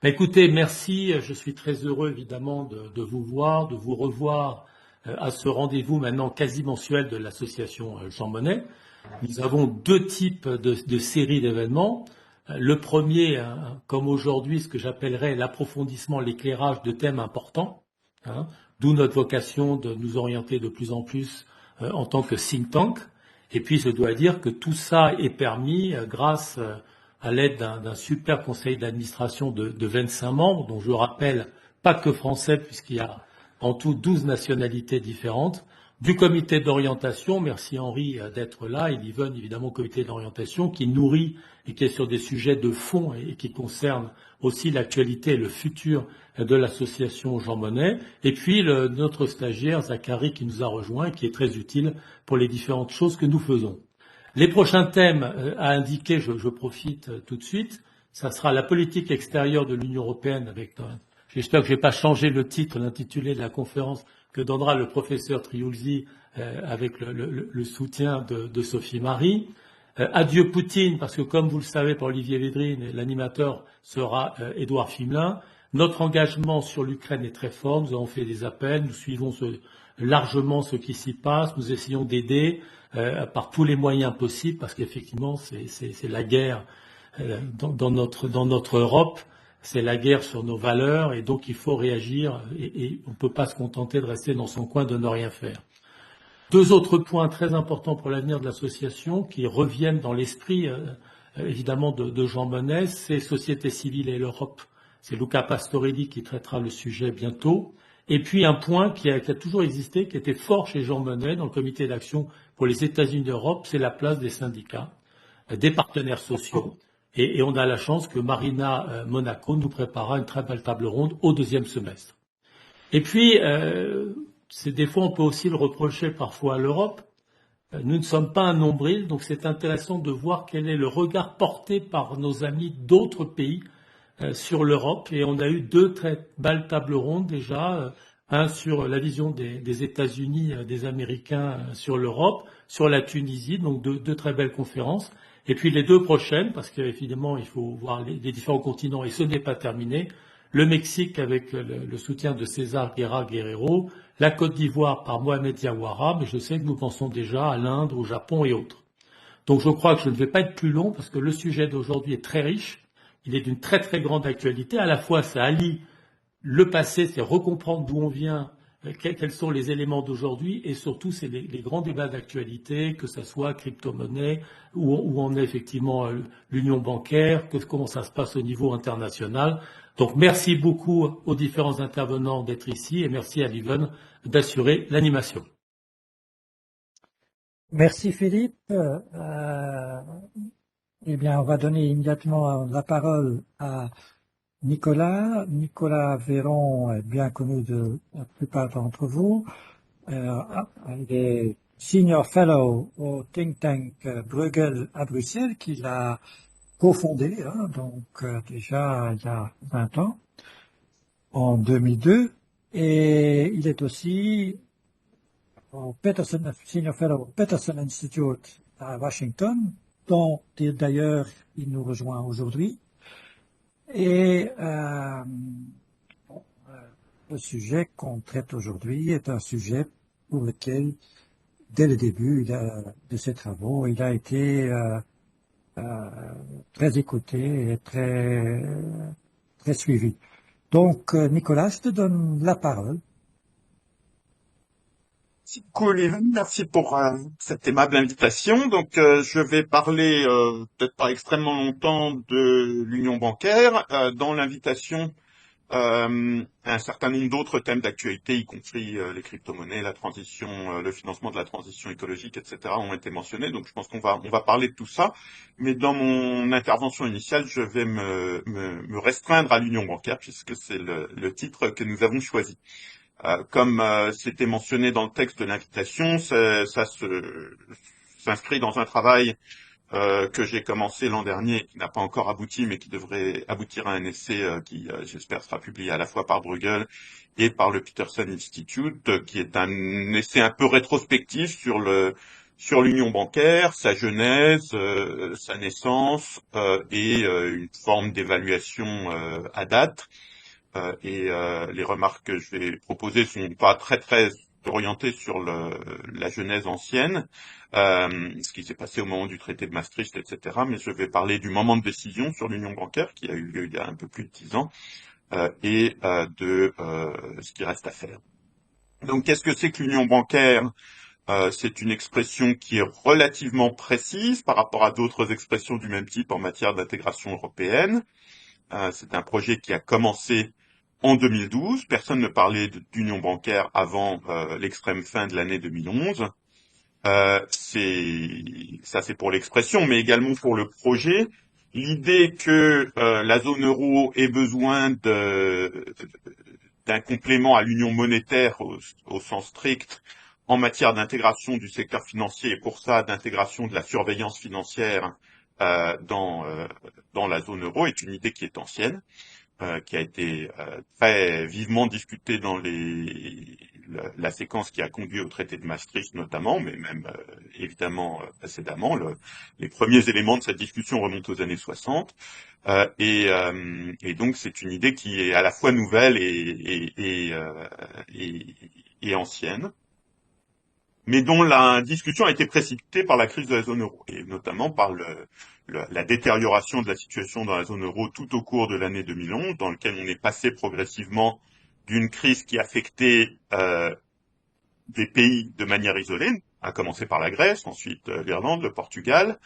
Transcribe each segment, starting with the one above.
Écoutez, merci. Je suis très heureux évidemment de vous voir, de vous revoir à ce rendez-vous maintenant quasi mensuel de l'association Jean Monnet. Nous avons deux types de séries d'événements. Le premier, comme aujourd'hui, ce que j'appellerais l'approfondissement, l'éclairage de thèmes importants, hein, d'où notre vocation de nous orienter de plus en plus en tant que think tank. Et puis, je dois dire que tout ça est permis grâce à l'aide d'un super conseil d'administration de 25 membres, dont je rappelle pas que français, puisqu'il y a en tout 12 nationalités différentes, du comité d'orientation, merci Henri d'être là, et Yvonne évidemment comité d'orientation, qui nourrit et qui est sur des sujets de fond et qui concerne aussi l'actualité et le futur de l'association Jean Monnet, et puis notre stagiaire Zachary qui nous a rejoint et qui est très utile pour les différentes choses que nous faisons. Les prochains thèmes à indiquer, je profite tout de suite, ça sera la politique extérieure de l'Union européenne avec, j'espère que je n'ai pas changé le titre, l'intitulé de la conférence que donnera le professeur Triulzi avec le soutien de Sophie Marie. Adieu Poutine, parce que comme vous le savez pour Olivier Védrine, l'animateur sera Édouard Fimelin. Notre engagement sur l'Ukraine est très fort, nous avons fait des appels, nous suivons largement ce qui s'y passe, nous essayons d'aider par tous les moyens possibles, parce qu'effectivement c'est la guerre dans notre Europe. C'est la guerre sur nos valeurs et donc il faut réagir et on ne peut pas se contenter de rester dans son coin, de ne rien faire. Deux autres points très importants pour l'avenir de l'association qui reviennent dans l'esprit évidemment de Jean Monnet, c'est société civile et l'Europe. C'est Luca Pastorelli qui traitera le sujet bientôt. Et puis un point qui a toujours existé, qui était fort chez Jean Monnet dans le comité d'action pour les États-Unis d'Europe, c'est la place des syndicats, des partenaires sociaux. Et on a la chance que Marina Monaco nous préparera une très belle table ronde au deuxième semestre. Et puis, des fois, on peut aussi le reprocher parfois à l'Europe. Nous ne sommes pas un nombril, donc c'est intéressant de voir quel est le regard porté par nos amis d'autres pays sur l'Europe. Et on a eu deux très belles tables rondes déjà. Un sur la vision des États-Unis, des Américains sur l'Europe, sur la Tunisie, donc deux très belles conférences. Et puis les deux prochaines, parce qu'évidemment il faut voir les différents continents et ce n'est pas terminé, le Mexique avec le soutien de César Guerrero, la Côte d'Ivoire par Mohamed Diawara, mais je sais que nous pensons déjà à l'Inde, au Japon et autres. Donc je crois que je ne vais pas être plus long parce que le sujet d'aujourd'hui est très riche, il est d'une très très grande actualité, à la fois ça allie le passé, c'est recomprendre d'où on vient, quels sont les éléments d'aujourd'hui et surtout c'est les grands débats d'actualité, que ce soit crypto-monnaie, où on est effectivement l'union bancaire, comment ça se passe au niveau international. Donc merci beaucoup aux différents intervenants d'être ici et merci à Yvonne d'assurer l'animation. Merci Philippe. Eh bien, on va donner immédiatement la parole à Nicolas Véron est bien connu de la plupart d'entre vous. Il est Senior Fellow au think tank Bruegel à Bruxelles, qu'il a cofondé, déjà il y a 20 ans, en 2002. Et il est aussi au Senior Fellow au Peterson Institute à Washington, dont d'ailleurs il nous rejoint aujourd'hui. Et le sujet qu'on traite aujourd'hui est un sujet pour lequel, dès le début de ses travaux, il a été très écouté et très suivi. Donc, Nicolas, je te donne la parole. Cool, Yvan. Merci pour cette aimable invitation. Donc, je vais parler peut-être pas extrêmement longtemps de l'union bancaire. Dans l'invitation, un certain nombre d'autres thèmes d'actualité, y compris les crypto-monnaies, la transition, le financement de la transition écologique, etc., ont été mentionnés. Donc, je pense qu'on va parler de tout ça. Mais dans mon intervention initiale, je vais me restreindre à l'union bancaire puisque c'est le titre que nous avons choisi. Comme c'était mentionné dans le texte de l'invitation, ça s'inscrit dans un travail que j'ai commencé l'an dernier, qui n'a pas encore abouti, mais qui devrait aboutir à un essai qui, j'espère, sera publié à la fois par Bruegel et par le Peterson Institute, qui est un essai un peu rétrospectif sur l'union bancaire, sa genèse, sa naissance et une forme d'évaluation à date. Les remarques que je vais proposer sont pas très orientées sur la genèse ancienne, ce qui s'est passé au moment du traité de Maastricht, etc. Mais je vais parler du moment de décision sur l'union bancaire qui a eu lieu il y a un peu plus de 10 ans et de ce qui reste à faire. Donc, qu'est-ce que c'est que l'union bancaire? C'est une expression qui est relativement précise par rapport à d'autres expressions du même type en matière d'intégration européenne. C'est un projet qui a commencé en 2012. Personne ne parlait d'union bancaire avant l'extrême fin de l'année 2011. C'est pour l'expression, mais également pour le projet. L'idée que la zone euro ait besoin d'un complément à l'union monétaire au sens strict en matière d'intégration du secteur financier et pour ça d'intégration de la surveillance financière dans la zone euro est une idée qui est ancienne, qui a été très vivement discutée dans la séquence qui a conduit au traité de Maastricht notamment, mais même évidemment précédemment. Les premiers éléments de cette discussion remontent aux années 60. Et donc c'est une idée qui est à la fois nouvelle et ancienne, mais dont la discussion a été précipitée par la crise de la zone euro, et notamment par la détérioration de la situation dans la zone euro tout au cours de l'année 2011, dans lequel on est passé progressivement d'une crise qui affectait des pays de manière isolée, à commencer par la Grèce, ensuite l'Irlande, le Portugal,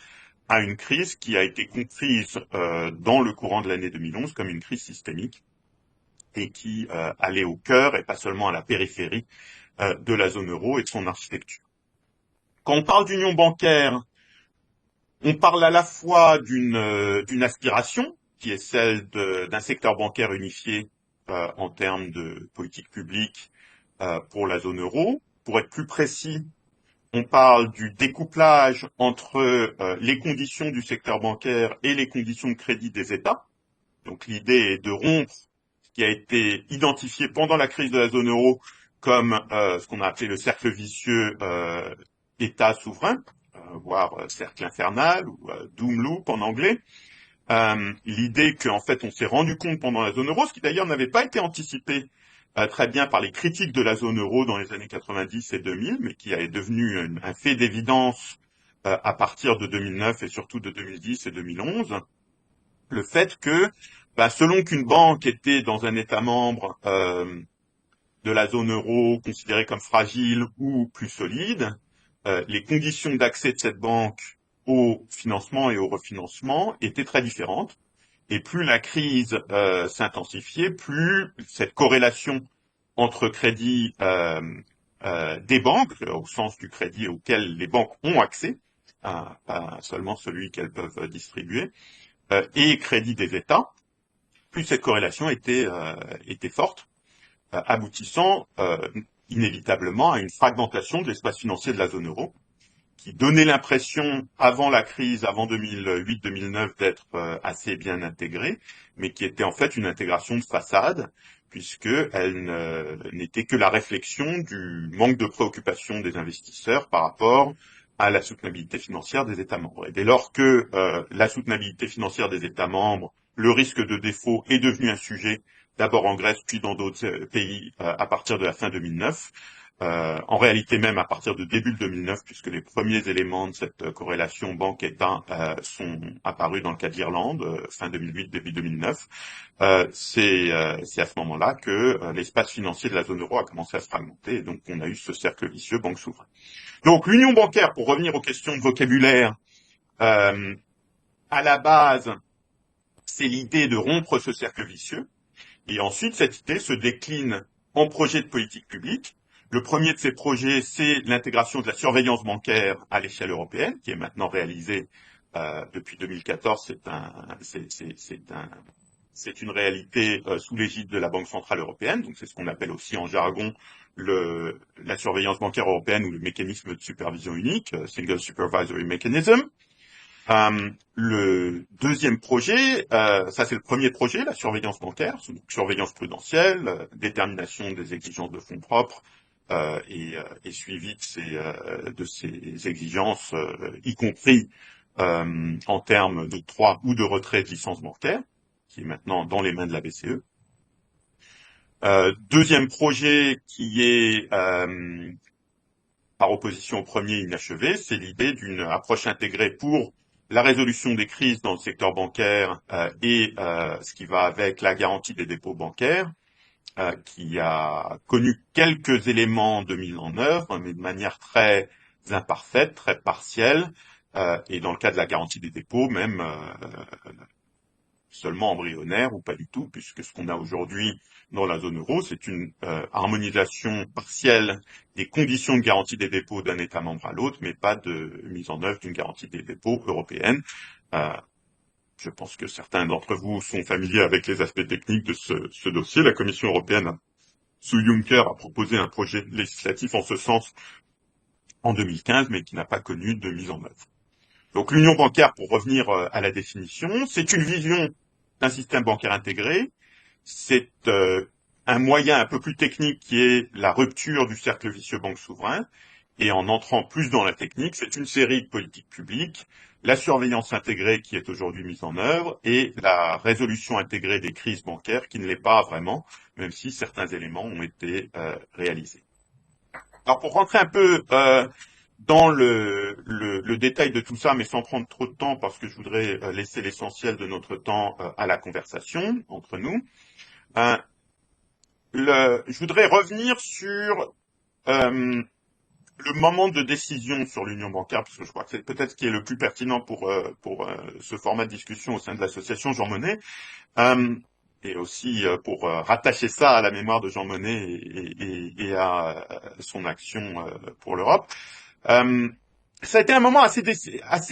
à une crise qui a été comprise dans le courant de l'année 2011 comme une crise systémique et qui allait au cœur et pas seulement à la périphérie de la zone euro et de son architecture. Quand on parle d'union bancaire, on parle à la fois d'une aspiration qui est celle d'un secteur bancaire unifié en termes de politique publique pour la zone euro. Pour être plus précis, on parle du découplage entre les conditions du secteur bancaire et les conditions de crédit des États. Donc l'idée est de rompre ce qui a été identifié pendant la crise de la zone euro comme ce qu'on a appelé le cercle vicieux État souverain, voire cercle infernal ou doom loop en anglais. L'idée qu'en fait on s'est rendu compte pendant la zone euro, ce qui d'ailleurs n'avait pas été anticipé très bien par les critiques de la zone euro dans les années 90 et 2000, mais qui est devenu un fait d'évidence à partir de 2009 et surtout de 2010 et 2011, le fait que selon qu'une banque était dans un État membre de la zone euro considéré comme fragile ou plus solide, les conditions d'accès de cette banque au financement et au refinancement étaient très différentes. Et plus la crise s'intensifiait, plus cette corrélation entre crédit des banques, au sens du crédit auquel les banques ont accès, pas seulement celui qu'elles peuvent distribuer, et crédit des États, plus cette corrélation était forte, aboutissant inévitablement à une fragmentation de l'espace financier de la zone euro, qui donnait l'impression, avant la crise, avant 2008-2009, d'être assez bien intégrée, mais qui était en fait une intégration de façade, puisqu'elle n'était que la réflexion du manque de préoccupation des investisseurs par rapport à la soutenabilité financière des États membres. Et dès lors que la soutenabilité financière des États membres, le risque de défaut est devenu un sujet, d'abord en Grèce, puis dans d'autres pays à partir de la fin 2009, en réalité même à partir de début 2009, puisque les premiers éléments de cette corrélation banque-État sont apparus dans le cas d'Irlande, fin 2008, début 2009. C'est à ce moment-là que l'espace financier de la zone euro a commencé à se fragmenter, et donc on a eu ce cercle vicieux banque souverain. Donc l'union bancaire, pour revenir aux questions de vocabulaire, à la base, c'est l'idée de rompre ce cercle vicieux, et ensuite cette idée se décline en projet de politique publique. Le premier de ces projets, c'est l'intégration de la surveillance bancaire à l'échelle européenne, qui est maintenant réalisée depuis 2014. C'est une réalité sous l'égide de la Banque centrale européenne. Donc c'est ce qu'on appelle aussi en jargon la surveillance bancaire européenne ou le mécanisme de supervision unique, Single Supervisory Mechanism. Le deuxième projet, ça c'est le premier projet, la surveillance bancaire, surveillance prudentielle, détermination des exigences de fonds propres, et suivi de ces exigences, y compris en termes d'octroi ou de retrait de licence bancaire, qui est maintenant dans les mains de la BCE. Deuxième projet qui est par opposition au premier inachevé, c'est l'idée d'une approche intégrée pour la résolution des crises dans le secteur bancaire et ce qui va avec la garantie des dépôts bancaires, qui a connu quelques éléments de mise en œuvre, mais de manière très imparfaite, très partielle, et dans le cas de la garantie des dépôts, même seulement embryonnaire ou pas du tout, puisque ce qu'on a aujourd'hui dans la zone euro, c'est une harmonisation partielle des conditions de garantie des dépôts d'un État membre à l'autre, mais pas de mise en œuvre d'une garantie des dépôts européenne. Je pense que certains d'entre vous sont familiers avec les aspects techniques de ce dossier. La Commission européenne, sous Juncker, a proposé un projet législatif en ce sens en 2015, mais qui n'a pas connu de mise en œuvre. Donc l'union bancaire, pour revenir à la définition, c'est une vision d'un système bancaire intégré. C'est un moyen un peu plus technique qui est la rupture du cercle vicieux banque souverain. Et en entrant plus dans la technique, c'est une série de politiques publiques, la surveillance intégrée qui est aujourd'hui mise en œuvre et la résolution intégrée des crises bancaires qui ne l'est pas vraiment, même si certains éléments ont été réalisés. Alors pour rentrer un peu dans le détail de tout ça, mais sans prendre trop de temps parce que je voudrais laisser l'essentiel de notre temps à la conversation entre nous, je voudrais revenir sur le moment de décision sur l'union bancaire, parce que je crois que c'est peut-être ce qui est le plus pertinent pour ce format de discussion au sein de l'association Jean Monnet, et aussi pour rattacher ça à la mémoire de Jean Monnet et à son action pour l'Europe. Ça a été un moment assez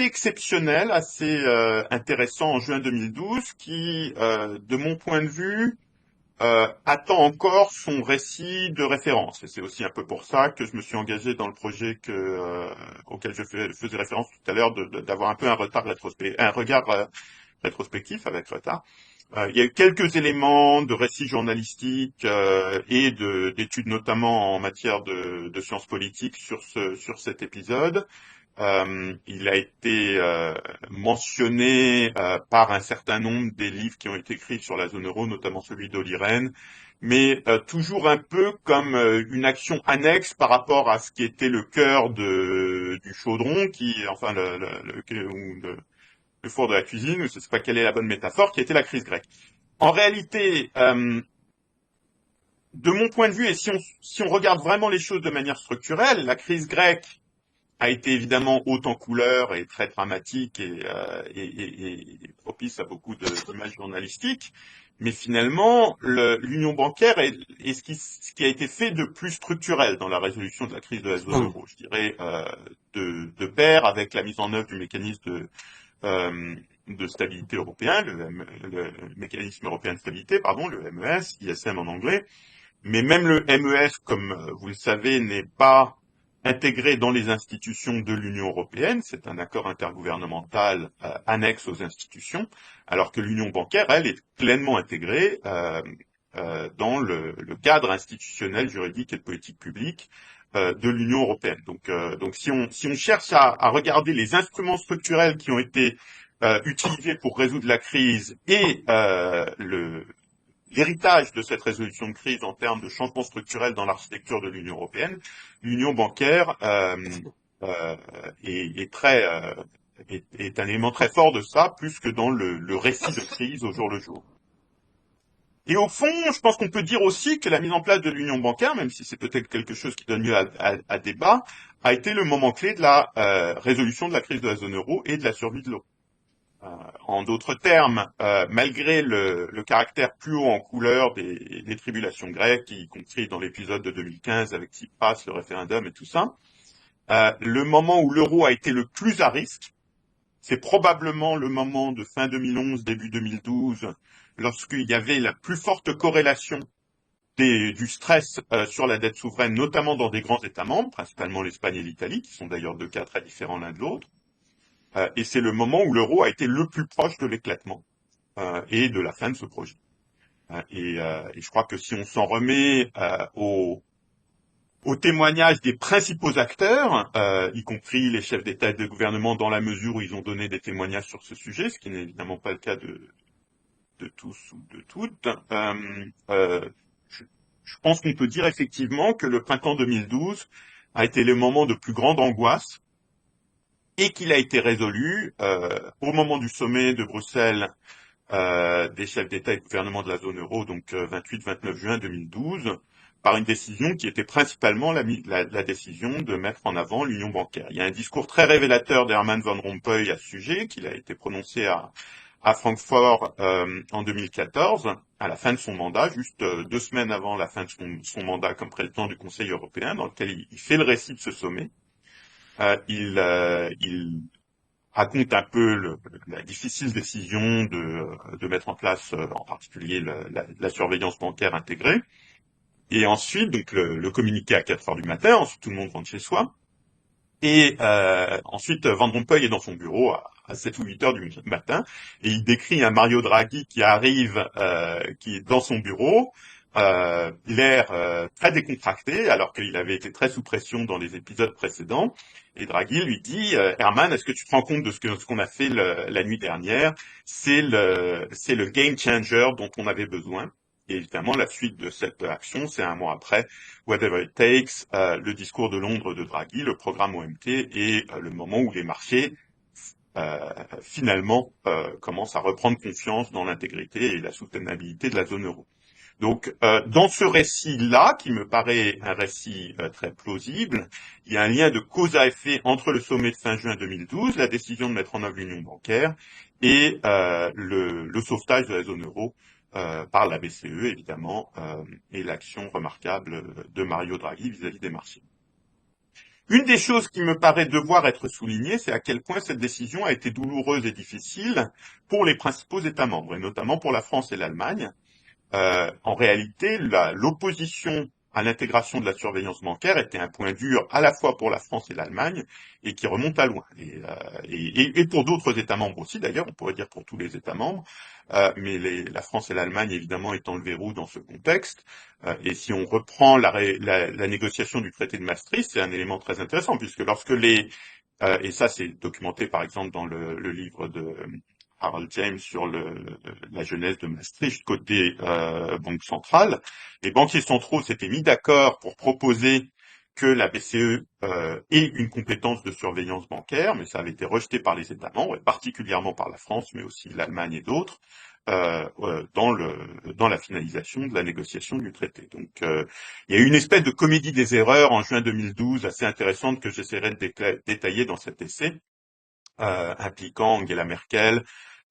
exceptionnel, assez intéressant en juin 2012, qui, de mon point de vue, attend encore son récit de référence. Et c'est aussi un peu pour ça que je me suis engagé dans le projet auquel je faisais référence tout à l'heure, d'avoir un peu un regard rétrospectif avec retard. Il y a eu quelques éléments de récit journalistique et d'études notamment en matière de sciences politiques sur cet épisode. Il a été mentionné par un certain nombre des livres qui ont été écrits sur la zone euro, notamment celui d'Olli Rehn, mais toujours un peu comme une action annexe par rapport à ce qui était le cœur du chaudron, le four de la cuisine, ou je ne sais pas quelle est la bonne métaphore, qui était la crise grecque. En réalité, de mon point de vue, et si on regarde vraiment les choses de manière structurelle, la crise grecque a été évidemment haute en couleurs et très dramatique et propice à beaucoup d'images journalistiques, mais finalement, l'union bancaire est ce qui a été fait de plus structurel dans la résolution de la crise de la zone euro, je dirais, de pair avec la mise en œuvre du mécanisme de stabilité européen, le mécanisme européen de stabilité, le MES, ISM en anglais. Mais même le MES, comme vous le savez, n'est pas intégré dans les institutions de l'Union européenne. C'est un accord intergouvernemental annexe aux institutions, alors que l'union bancaire, elle, est pleinement intégrée dans le cadre institutionnel, juridique et de politique publique de l'Union européenne. Donc si on cherche à regarder les instruments structurels qui ont été utilisés pour résoudre la crise et l'héritage de cette résolution de crise en termes de changement structurel dans l'architecture de l'Union européenne, l'union bancaire est un élément très fort de ça, plus que dans le récit de crise au jour le jour. Et au fond, je pense qu'on peut dire aussi que la mise en place de l'union bancaire, même si c'est peut-être quelque chose qui donne lieu à débat, a été le moment clé de la résolution de la crise de la zone euro et de la survie de l'euro. En d'autres termes, malgré le caractère plus haut en couleur des tribulations grecques, y compris dans l'épisode de 2015 avec Tsipras, le référendum et tout ça, le moment où l'euro a été le plus à risque, c'est probablement le moment de fin 2011, début 2012, lorsqu'il y avait la plus forte corrélation du stress sur la dette souveraine, notamment dans des grands États membres, principalement l'Espagne et l'Italie, qui sont d'ailleurs deux cas très différents l'un de l'autre. Et c'est le moment où l'euro a été le plus proche de l'éclatement et de la fin de ce projet. Et je crois que si on s'en remet au témoignage des principaux acteurs, y compris les chefs d'État et de gouvernement, dans la mesure où ils ont donné des témoignages sur ce sujet, ce qui n'est évidemment pas le cas de tous ou de toutes. Je, je pense qu'on peut dire effectivement que le printemps 2012 a été le moment de plus grande angoisse et qu'il a été résolu au moment du sommet de Bruxelles des chefs d'État et de gouvernement de la zone euro, donc 28-29 juin 2012, par une décision qui était principalement la décision de mettre en avant l'union bancaire. Il y a un discours très révélateur d'Herman Van Rompuy à ce sujet, qu'il a été prononcé à Francfort en 2014, à la fin de son mandat, juste 2 semaines avant la fin de son mandat comme président du Conseil européen, dans lequel il fait le récit de ce sommet. Il raconte un peu la difficile décision de mettre en place, en particulier la surveillance bancaire intégrée. Et ensuite, donc le communiqué à 4 heures du matin, ensuite tout le monde rentre chez soi. Et ensuite, Van Rompuy est dans son bureau à 7 ou 8 heures du matin, et il décrit un Mario Draghi qui arrive, qui est dans son bureau, l'air très décontracté, alors qu'il avait été très sous pression dans les épisodes précédents. Et Draghi lui dit, Herman, est-ce que tu te rends compte de ce qu'on a fait la nuit dernière? C'est le game changer dont on avait besoin. Et évidemment, la suite de cette action, c'est un mois après, Whatever It Takes, le discours de Londres de Draghi, le programme OMT, et le moment où les marchés finalement commencent à reprendre confiance dans l'intégrité et la soutenabilité de la zone euro. Donc, dans ce récit-là, qui me paraît un récit très plausible, il y a un lien de cause à effet entre le sommet de fin juin 2012, la décision de mettre en œuvre l'union bancaire, et le sauvetage de la zone euro par la BCE, évidemment, et l'action remarquable de Mario Draghi vis-à-vis des marchés. Une des choses qui me paraît devoir être soulignée, c'est à quel point cette décision a été douloureuse et difficile pour les principaux États membres, et notamment pour la France et l'Allemagne. En réalité, l'opposition à l'intégration de la surveillance bancaire était un point dur à la fois pour la France et l'Allemagne, et qui remonte à loin. Et pour d'autres États membres aussi, d'ailleurs, on pourrait dire pour tous les États membres, mais la France et l'Allemagne, évidemment, étant le verrou dans ce contexte. Et si on reprend la négociation du traité de Maastricht, c'est un élément très intéressant, puisque lorsque et ça c'est documenté par exemple dans le livre de Harold James sur la genèse de Maastricht côté Banque centrale, les banquiers centraux s'étaient mis d'accord pour proposer que la BCE ait une compétence de surveillance bancaire, mais ça avait été rejeté par les États membres, et particulièrement par la France, mais aussi l'Allemagne et d'autres, dans la finalisation de la négociation du traité. Donc, il y a eu une espèce de comédie des erreurs en juin 2012 assez intéressante que j'essaierai de détailler dans cet essai, impliquant Angela Merkel,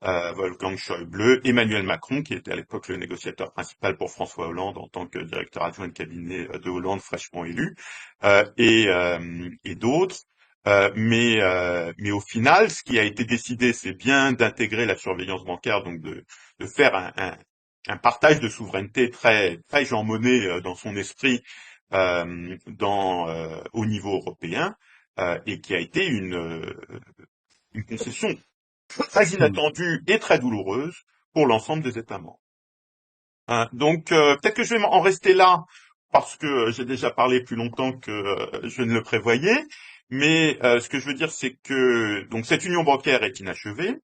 Wolfgang Schäuble, Emmanuel Macron, qui était à l'époque le négociateur principal pour François Hollande en tant que directeur adjoint de cabinet de Hollande fraîchement élu, et d'autres. Mais au final, ce qui a été décidé, c'est bien d'intégrer la surveillance bancaire, donc de faire un partage de souveraineté très très Jean Monnet dans son esprit au niveau européen, et qui a été une concession très inattendue et très douloureuse pour l'ensemble des États membres. Donc peut-être que je vais en rester là parce que j'ai déjà parlé plus longtemps que je ne le prévoyais, mais ce que je veux dire c'est que donc cette union bancaire est inachevée,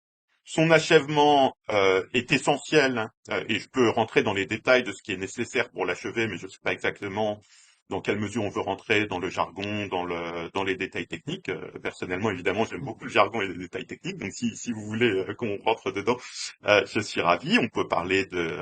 son achèvement est essentiel, et je peux rentrer dans les détails de ce qui est nécessaire pour l'achever, mais je ne sais pas exactement dans quelle mesure on veut rentrer dans le jargon, dans les détails techniques. Personnellement, évidemment, j'aime beaucoup le jargon et les détails techniques, donc si vous voulez qu'on rentre dedans, je suis ravi. On peut parler de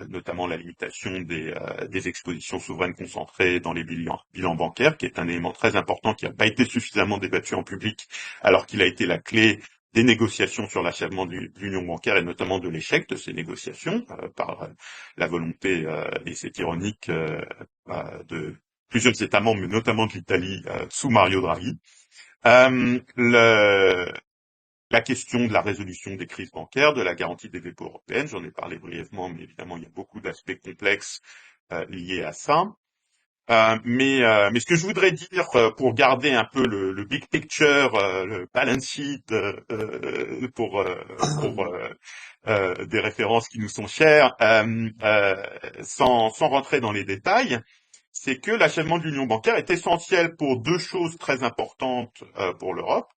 notamment la limitation des expositions souveraines concentrées dans les bilans bancaires, qui est un élément très important qui n'a pas été suffisamment débattu en public, alors qu'il a été la clé des négociations sur l'achèvement de l'union bancaire et notamment de l'échec de ces négociations par la volonté, et c'est ironique, de plusieurs États membres, mais notamment de l'Italie, sous Mario Draghi. La question de la résolution des crises bancaires, de la garantie des dépôts européennes, j'en ai parlé brièvement, mais évidemment, il y a beaucoup d'aspects complexes liés à ça. Mais ce que je voudrais dire pour garder un peu le big picture, le balance sheet, pour des références qui nous sont chères, sans rentrer dans les détails, c'est que l'achèvement de l'union bancaire est essentiel pour deux choses très importantes pour l'Europe.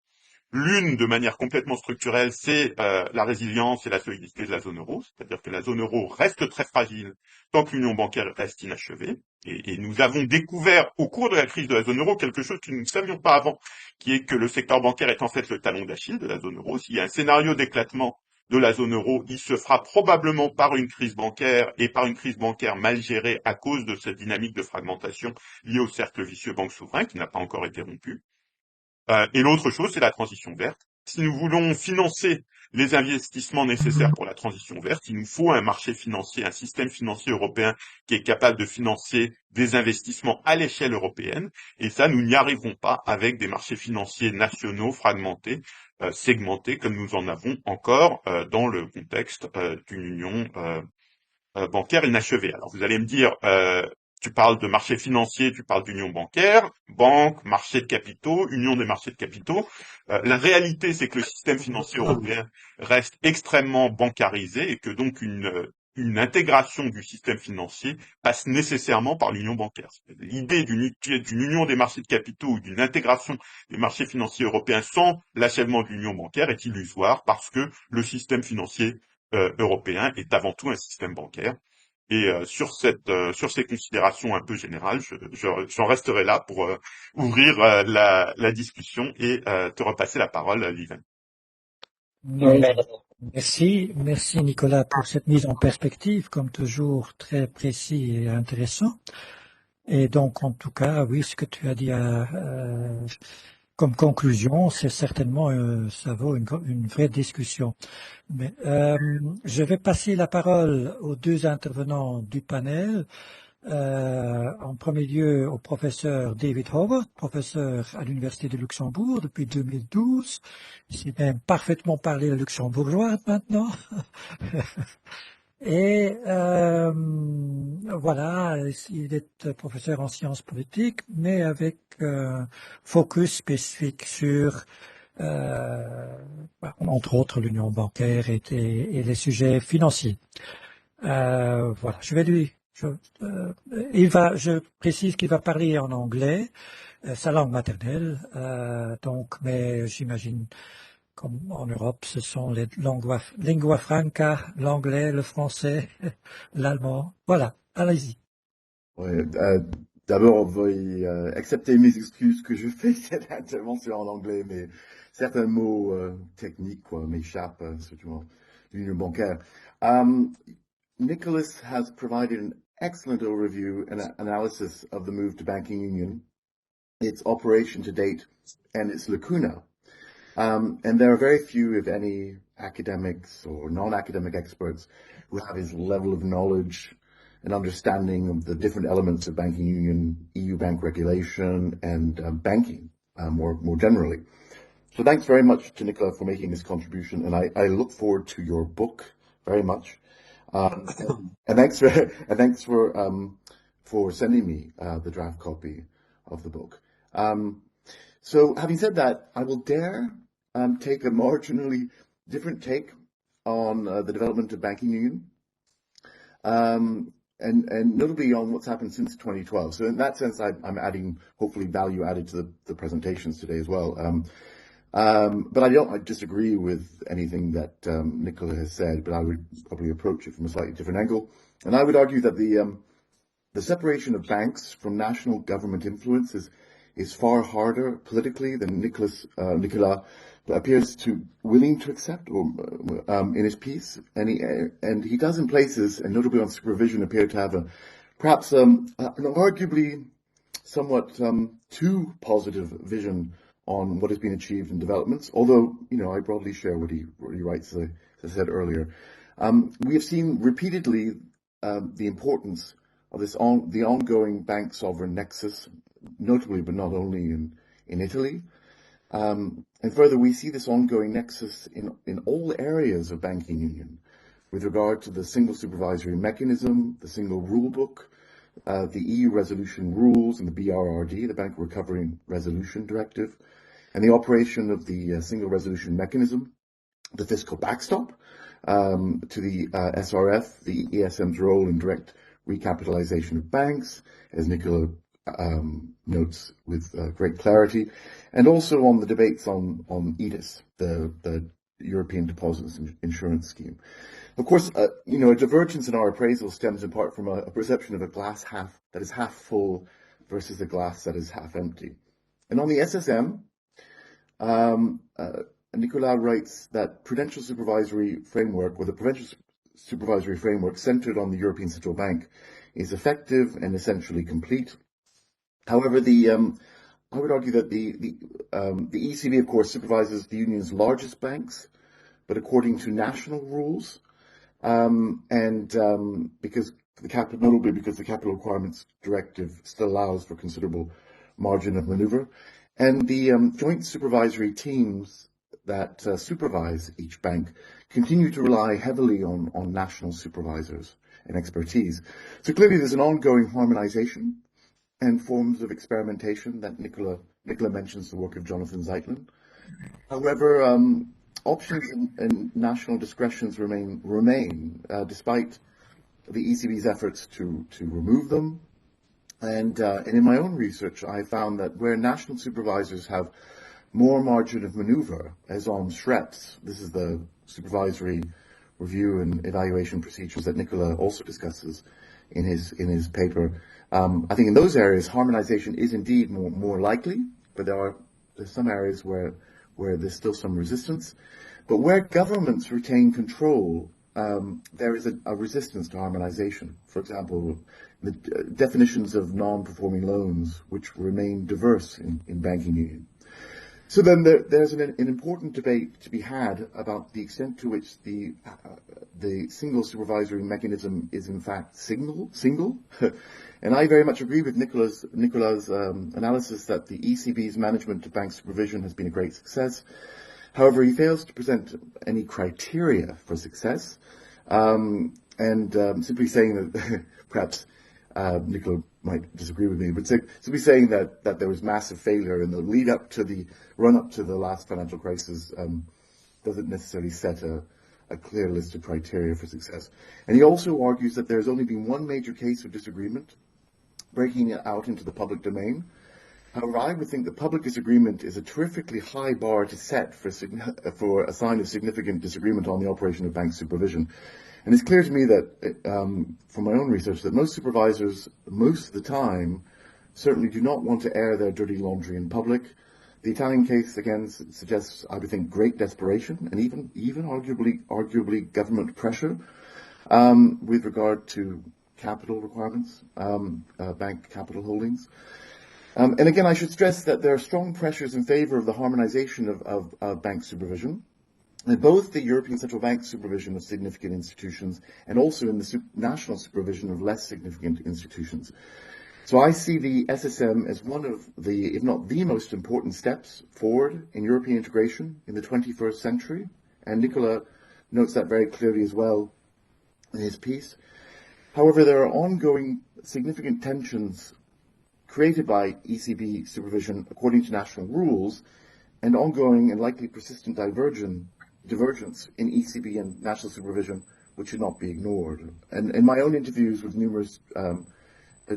L'une, de manière complètement structurelle, c'est la résilience et la solidité de la zone euro, c'est-à-dire que la zone euro reste très fragile tant que l'union bancaire reste inachevée. Et nous avons découvert au cours de la crise de la zone euro quelque chose que nous ne savions pas avant, qui est que le secteur bancaire est en fait le talon d'Achille de la zone euro. S'il y a un scénario d'éclatement de la zone euro, il se fera probablement par une crise bancaire et par une crise bancaire mal gérée à cause de cette dynamique de fragmentation liée au cercle vicieux banque souverain qui n'a pas encore été rompu. Et l'autre chose, c'est la transition verte. Si nous voulons financer les investissements nécessaires pour la transition verte, il nous faut un marché financier, un système financier européen qui est capable de financer des investissements à l'échelle européenne. Et ça, nous n'y arriverons pas avec des marchés financiers nationaux fragmentés, segmentés, comme nous en avons encore dans le contexte d'une union bancaire inachevée. Alors vous allez me dire, tu parles de marché financier, tu parles d'union bancaire, banque, marché de capitaux, union des marchés de capitaux. La réalité, c'est que le système financier européen reste extrêmement bancarisé et que donc une intégration du système financier passe nécessairement par l'union bancaire. L'idée d'une union des marchés de capitaux ou d'une intégration des marchés financiers européens sans l'achèvement de l'union bancaire est illusoire parce que le système financier européen est avant tout un système bancaire. Et sur ces considérations un peu générales, j'en resterai là pour ouvrir la discussion et te repasser la parole, Liven. Merci Nicolas pour cette mise en perspective, comme toujours très précis et intéressant. Et donc en tout cas, oui, ce que tu as dit comme conclusion, c'est certainement, ça vaut une vraie discussion. Mais je vais passer la parole aux deux intervenants du panel. En premier lieu au professeur David Howard, professeur à l'Université de Luxembourg depuis 2012. Il sait même parfaitement parler le luxembourgeois maintenant. Et voilà, il est professeur en sciences politiques, mais avec focus spécifique sur, entre autres, l'union bancaire et les sujets financiers. Voilà, je précise qu'il va parler en anglais, sa langue maternelle, mais j'imagine, comme en Europe, ce sont les lingua franca, l'anglais, le français, l'allemand. Voilà, allez-y. Ouais, d'abord, veuillez accepter mes excuses que je fais cette intervention en anglais, mais certains mots techniques m'échappent, surtout en l'union bancaire. Nicholas has provided an excellent overview and analysis of the move to banking union, its operation to date, and its lacuna. And there are very few, if any, academics or non-academic experts who have his level of knowledge and understanding of the different elements of banking union, EU bank regulation, and banking more generally. So thanks very much to Nicola for making this contribution, and I look forward to your book very much. And thanks for sending me the draft copy of the book. So having said that, I will dare take a marginally different take on the development of banking union, and notably on what's happened since 2012. So in that sense, I'm adding hopefully value added to the presentations today as well. But I disagree with anything that Nicola has said, but I would probably approach it from a slightly different angle. And I would argue that the separation of banks from national government influence is far harder politically than Nicola appears to willing to accept in his piece. And he does in places, and notably on supervision, appear to have perhaps an arguably somewhat too positive vision on what has been achieved in developments, although, I broadly share what he writes, as I said earlier. We have seen repeatedly the importance of the ongoing bank sovereign nexus, notably but not only in Italy. And further, we see this ongoing nexus in all areas of banking union, with regard to the single supervisory mechanism, the single rule book, the EU resolution rules and the BRRD, the Bank Recovery and Resolution Directive, and the operation of the single resolution mechanism, the fiscal backstop, to the SRF, the ESM's role in direct recapitalization of banks, as Nicola notes with great clarity, and also on the debates on EDIS, the European Deposits Insurance Scheme. Of course, a divergence in our appraisal stems in part from a perception of a glass that is half full versus a glass that is half empty. And on the SSM, Nicolas writes that prudential supervisory framework, or the prudential supervisory framework centered on the European Central Bank, is effective and essentially complete. However, I would argue that the ECB, of course, supervises the Union's largest banks, but according to national rules, because notably because the Capital Requirements Directive still allows for considerable margin of maneuver, and the joint supervisory teams that supervise each bank continue to rely heavily on national supervisors and expertise. So clearly there's an ongoing harmonization and forms of experimentation that Nicola mentions the work of Jonathan Zeitlin. However, options and national discretions remain despite the ECB's efforts to remove them. And in my own research, I found that where national supervisors have more margin of maneuver, as on SREPs, this is the supervisory review and evaluation procedures that Nicola also discusses in his paper. I think in those areas, harmonization is indeed more likely, but there's some areas where there's still some resistance. But where governments retain control, there is a resistance to harmonization. For example, the definitions of non-performing loans, which remain diverse in banking union. So then there's an important debate to be had about the extent to which the single supervisory mechanism is in fact single. And I very much agree with Nicola's analysis that the ECB's management of bank supervision has been a great success. However, he fails to present any criteria for success, simply saying that perhaps Nicola might disagree with me, but simply saying that there was massive failure in the run-up to the last financial crisis doesn't necessarily set a clear list of criteria for success. And he also argues that there's only been one major case of disagreement, breaking it out into the public domain. However, I would think that public disagreement is a terrifically high bar to set for a sign of significant disagreement on the operation of bank supervision. And it's clear to me that, from my own research, that most supervisors, most of the time, certainly do not want to air their dirty laundry in public. The Italian case, again, suggests, I would think, great desperation and even arguably government pressure with regard to capital requirements, bank capital holdings. And again, I should stress that there are strong pressures in favor of the harmonization of bank supervision, in both the European Central Bank supervision of significant institutions and also in the national supervision of less significant institutions. So I see the SSM as one of the, if not the most important steps forward in European integration in the 21st century. And Nicola notes that very clearly as well in his piece. However, there are ongoing significant tensions created by ECB supervision according to national rules and ongoing and likely persistent divergence in ECB and national supervision, which should not be ignored. And in my own interviews with numerous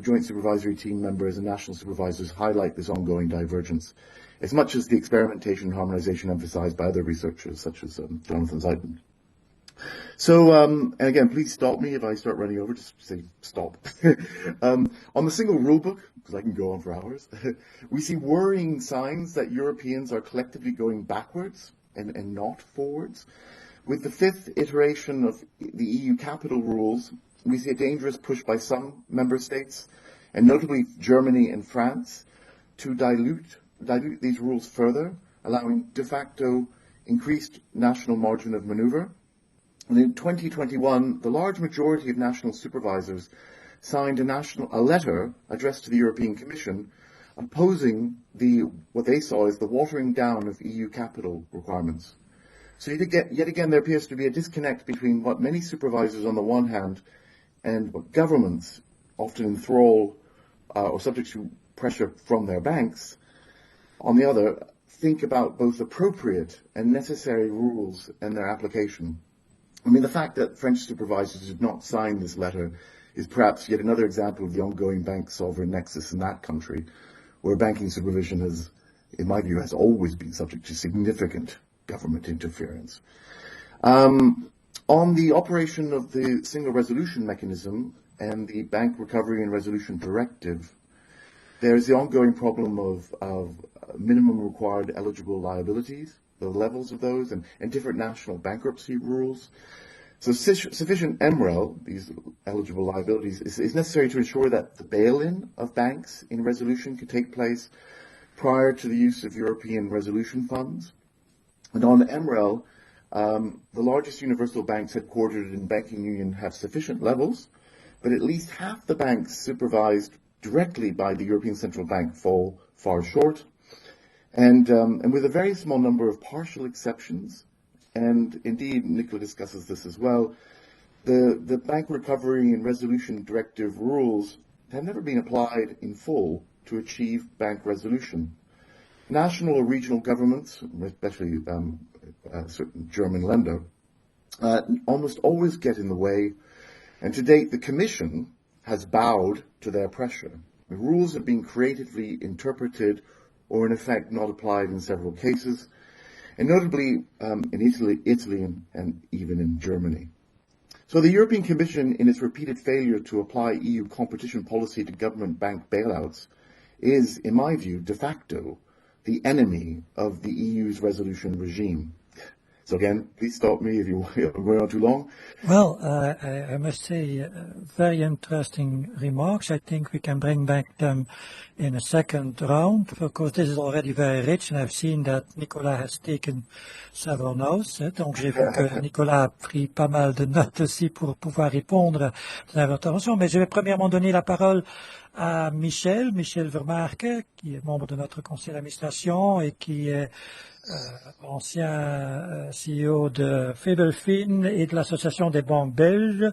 joint supervisory team members and national supervisors highlight this ongoing divergence, as much as the experimentation and harmonization emphasized by other researchers, such as Jonathan Zeitlin. So, and again, please stop me if I start running over, just say stop. On the single rulebook, because I can go on for hours, we see worrying signs that Europeans are collectively going backwards and not forwards. With the fifth iteration of the EU capital rules, we see a dangerous push by some member states, and notably Germany and France, to dilute these rules further, allowing de facto increased national margin of maneuver. And in 2021, the large majority of national supervisors signed a letter addressed to the European Commission opposing what they saw as the watering down of EU capital requirements. So yet again, there appears to be a disconnect between what many supervisors on the one hand and what governments, often in thrall or subject to pressure from their banks, on the other, think about both appropriate and necessary rules and their application. I mean, the fact that French supervisors did not sign this letter is perhaps yet another example of the ongoing bank sovereign nexus in that country, where banking supervision has, in my view, has always been subject to significant government interference. On the operation of the single resolution mechanism and the Bank Recovery and Resolution Directive, there is the ongoing problem of minimum required eligible liabilities, the levels of those, and different national bankruptcy rules. So sufficient MREL, these eligible liabilities, is necessary to ensure that the bail-in of banks in resolution can take place prior to the use of European resolution funds. And on MREL, the largest universal banks headquartered in the banking union have sufficient levels, but at least half the banks supervised directly by the European Central Bank fall far short. And with a very small number of partial exceptions, and indeed Nicola discusses this as well, the Bank Recovery and Resolution Directive rules have never been applied in full to achieve bank resolution. National or regional governments, especially a certain German lender, almost always get in the way, and to date the Commission has bowed to their pressure. The rules have been creatively interpreted or in effect not applied in several cases, and notably in Italy and even in Germany. So the European Commission, in its repeated failure to apply EU competition policy to government bank bailouts, is, in my view, de facto the enemy of the EU's resolution regime. So again, please stop me if you're going on too long. Well, I must say, very interesting remarks. I think we can bring back them in a second round, because this is already very rich, and I've seen that Nicolas has taken several notes. Donc j'ai vu que Nicolas a pris pas mal de notes aussi pour pouvoir répondre à votre intervention. Mais je vais premièrement donner la parole à Michel Vermarke, qui est membre de notre conseil d'administration et qui est ancien CEO de Febelfin et de l'Association des banques belges.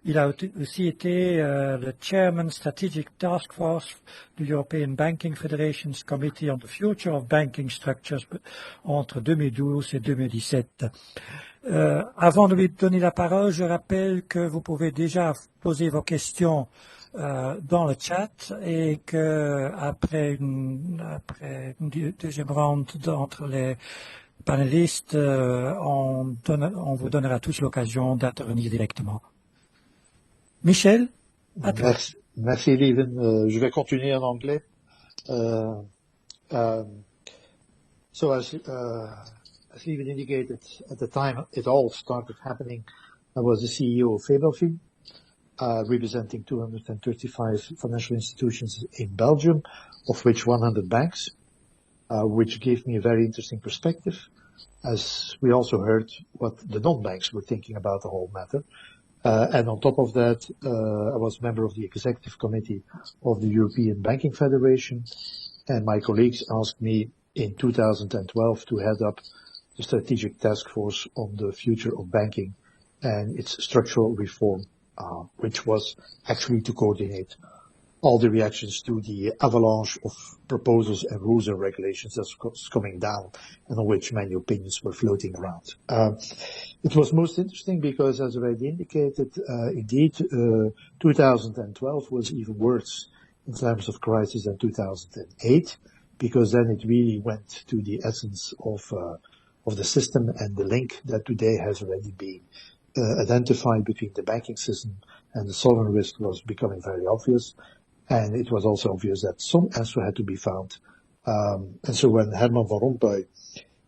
Il a aussi été le Chairman Strategic Task Force du European Banking Federation's Committee on the Future of Banking Structures entre 2012 et 2017. Avant de lui donner la parole, je rappelle que vous pouvez déjà poser vos questions dans le chat, et que après une deuxième round entre les panélistes, on vous donnera tous l'occasion d'intervenir directement. Michel, à toi. Merci Lieven. Je vais continuer en anglais. So as Lieven indicated, at the time it all started happening, I was the CEO of Febelfin, representing 235 financial institutions in Belgium, of which 100 banks, which gave me a very interesting perspective, as we also heard what the non-banks were thinking about the whole matter. And on top of that, I was member of the executive committee of the European Banking Federation, and my colleagues asked me in 2012 to head up the strategic task force on the future of banking and its structural reform, which was actually to coordinate all the reactions to the avalanche of proposals and rules and regulations that's coming down, and on which many opinions were floating around. It was most interesting because, as already indicated, indeed, 2012 was even worse in terms of crisis than 2008, because then it really went to the essence of the system, and the link that today has already been identified between the banking system and the sovereign risk was becoming very obvious. And it was also obvious that some answer had to be found. And so when Herman Van Rompuy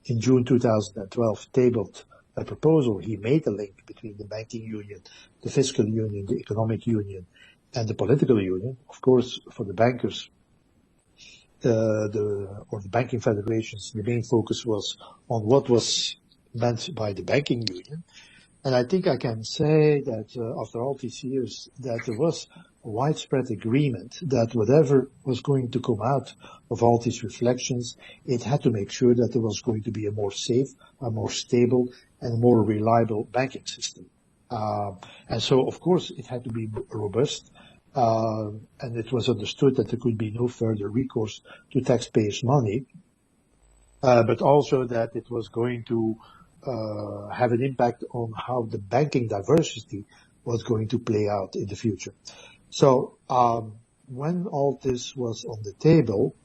in June 2012 tabled a proposal, he made a link between the banking union, the fiscal union, the economic union, and the political union. Of course, for the bankers, or the banking federations, the main focus was on what was meant by the banking union. And I think I can say that after all these years, that there was a widespread agreement that whatever was going to come out of all these reflections, it had to make sure that there was going to be a more safe, a more stable, and more reliable banking system. And so, of course, it had to be robust, and it was understood that there could be no further recourse to taxpayers' money, but also that it was going to have an impact on how the banking diversity was going to play out in the future. So when all this was on the table,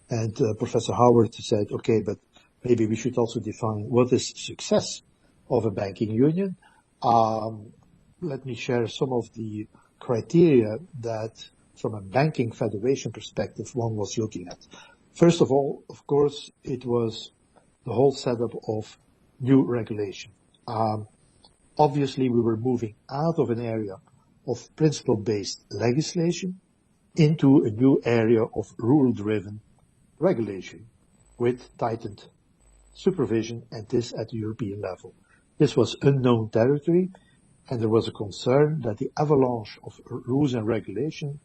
and Professor Howard said, okay, but maybe we should also define what is success of a banking union. Let me share some of the criteria that, from a banking federation perspective, one was looking at. First of all, of course, it was the whole setup of new regulation. Obviously, we were moving out of an area of principle-based legislation into a new area of rule-driven regulation with tightened supervision, and this at the European level. This was unknown territory, and there was a concern that the avalanche of rules and regulation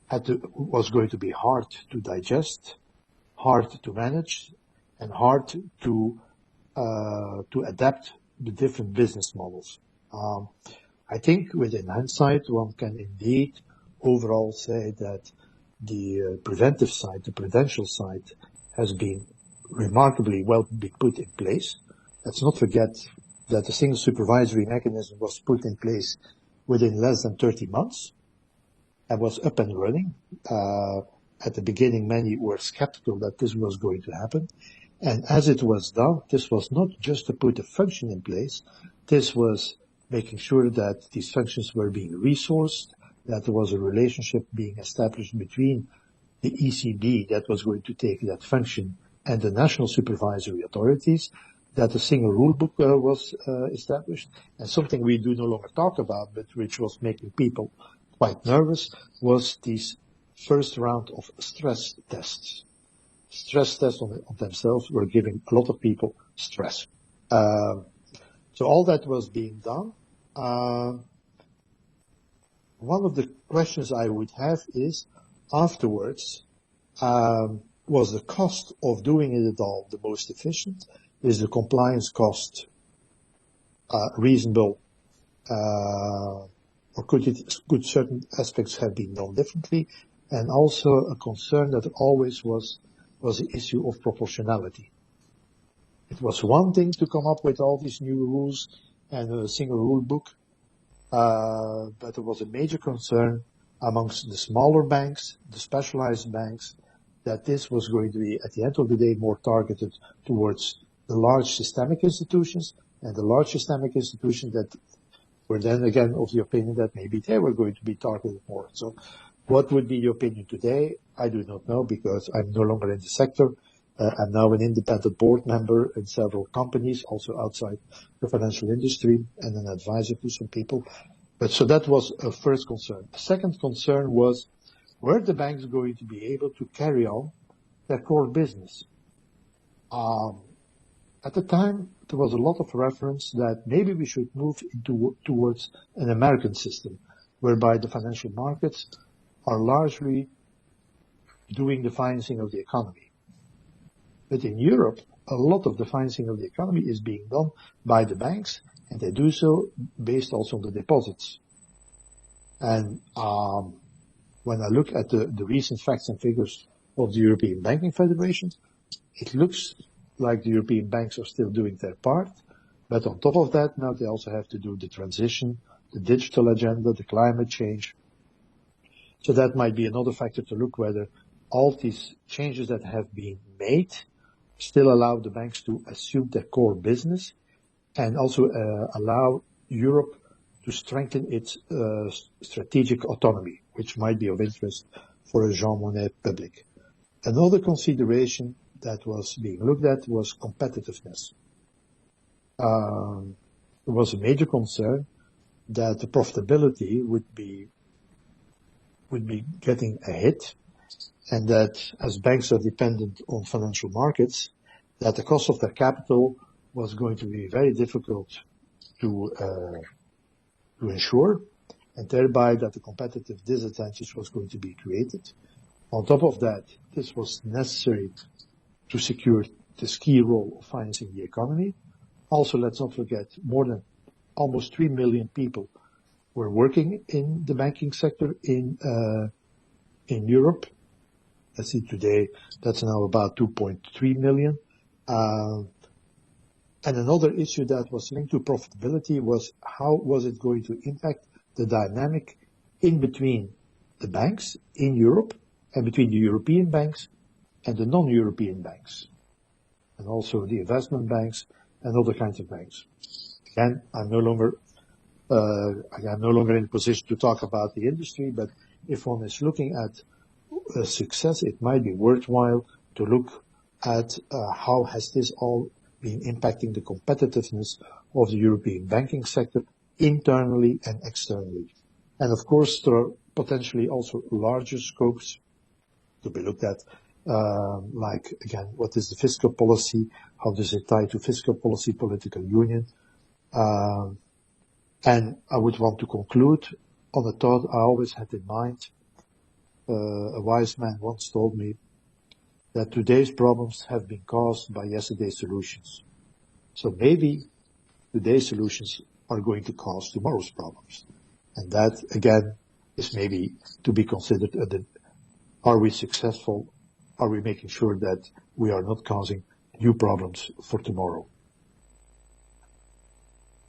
was going to be hard to digest, hard to manage, and hard to adapt the different business models. I think within hindsight, one can indeed overall say that the preventive side, the prudential side, has been remarkably well put in place. Let's not forget that the single supervisory mechanism was put in place within less than 30 months and was up and running. At the beginning, many were skeptical that this was going to happen. And as it was done, this was not just to put a function in place. This was making sure that these functions were being resourced, that there was a relationship being established between the ECB that was going to take that function and the national supervisory authorities, that a single rule book was established. And something we do no longer talk about, but which was making people quite nervous, was this first round of stress tests. Stress tests on themselves were giving a lot of people stress. So all that was being done. One of the questions I would have is, afterwards, was the cost of doing it at all the most efficient? Is the compliance cost reasonable, or could certain aspects have been done differently? And also a concern that always was the issue of proportionality. It was one thing to come up with all these new rules and a single rule book, but there was a major concern amongst the smaller banks, the specialized banks, that this was going to be, at the end of the day, more targeted towards the large systemic institutions, and the large systemic institutions that were then again of the opinion that maybe they were going to be targeted more. So what would be your opinion today? I do not know, because I'm no longer in the sector. I'm now an independent board member in several companies, also outside the financial industry, and an advisor to some people. But so that was a first concern. The second concern was, were the banks going to be able to carry on their core business? At the time, there was a lot of reference that maybe we should move towards an American system, whereby the financial markets are largely doing the financing of the economy. But in Europe, a lot of the financing of the economy is being done by the banks, and they do so based also on the deposits. And when I look at the recent facts and figures of the European Banking Federation, it looks like the European banks are still doing their part. But on top of that, now they also have to do the transition, the digital agenda, the climate change. So that might be another factor to look whether all these changes that have been made still allow the banks to assume their core business, and also allow Europe to strengthen its strategic autonomy, which might be of interest for a Jean Monnet public. Another consideration that was being looked at was competitiveness. There was a major concern that the profitability would be getting a hit, and that as banks are dependent on financial markets, that the cost of their capital was going to be very difficult to ensure, and thereby that the competitive disadvantage was going to be created. On top of that, this was necessary to secure this key role of financing the economy. Also, let's not forget, more than almost 3 million people were working in the banking sector in Europe. Let's see, today, that's now about 2.3 million. And another issue that was linked to profitability was how was it going to impact the dynamic in between the banks in Europe and between the European banks and the non-European banks, and also the investment banks and other kinds of banks. Again, I'm no longer in a position to talk about the industry, but if one is looking at success, it might be worthwhile to look at how has this all been impacting the competitiveness of the European banking sector internally and externally. And of course, there are potentially also larger scopes to be looked at, like, again, what is the fiscal policy? How does it tie to fiscal policy, political union? And I would want to conclude on a thought I always had in mind. A wise man once told me that today's problems have been caused by yesterday's solutions. So maybe today's solutions are going to cause tomorrow's problems. And that, again, is maybe to be considered. Are we successful? Are we making sure that we are not causing new problems for tomorrow?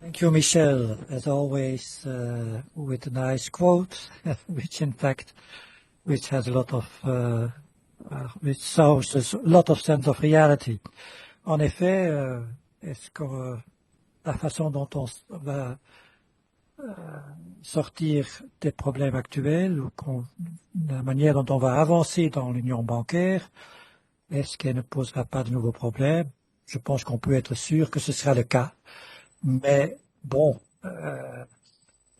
Thank you, Michel, as always, with a nice quote, which has a lot of, which shows a lot of sense of reality. En effet, est-ce que la façon dont on va sortir des problèmes actuels, ou la manière dont on va avancer dans l'union bancaire, est-ce qu'elle ne posera pas de nouveaux problèmes? Je pense qu'on peut être sûr que ce sera le cas. Mais bon,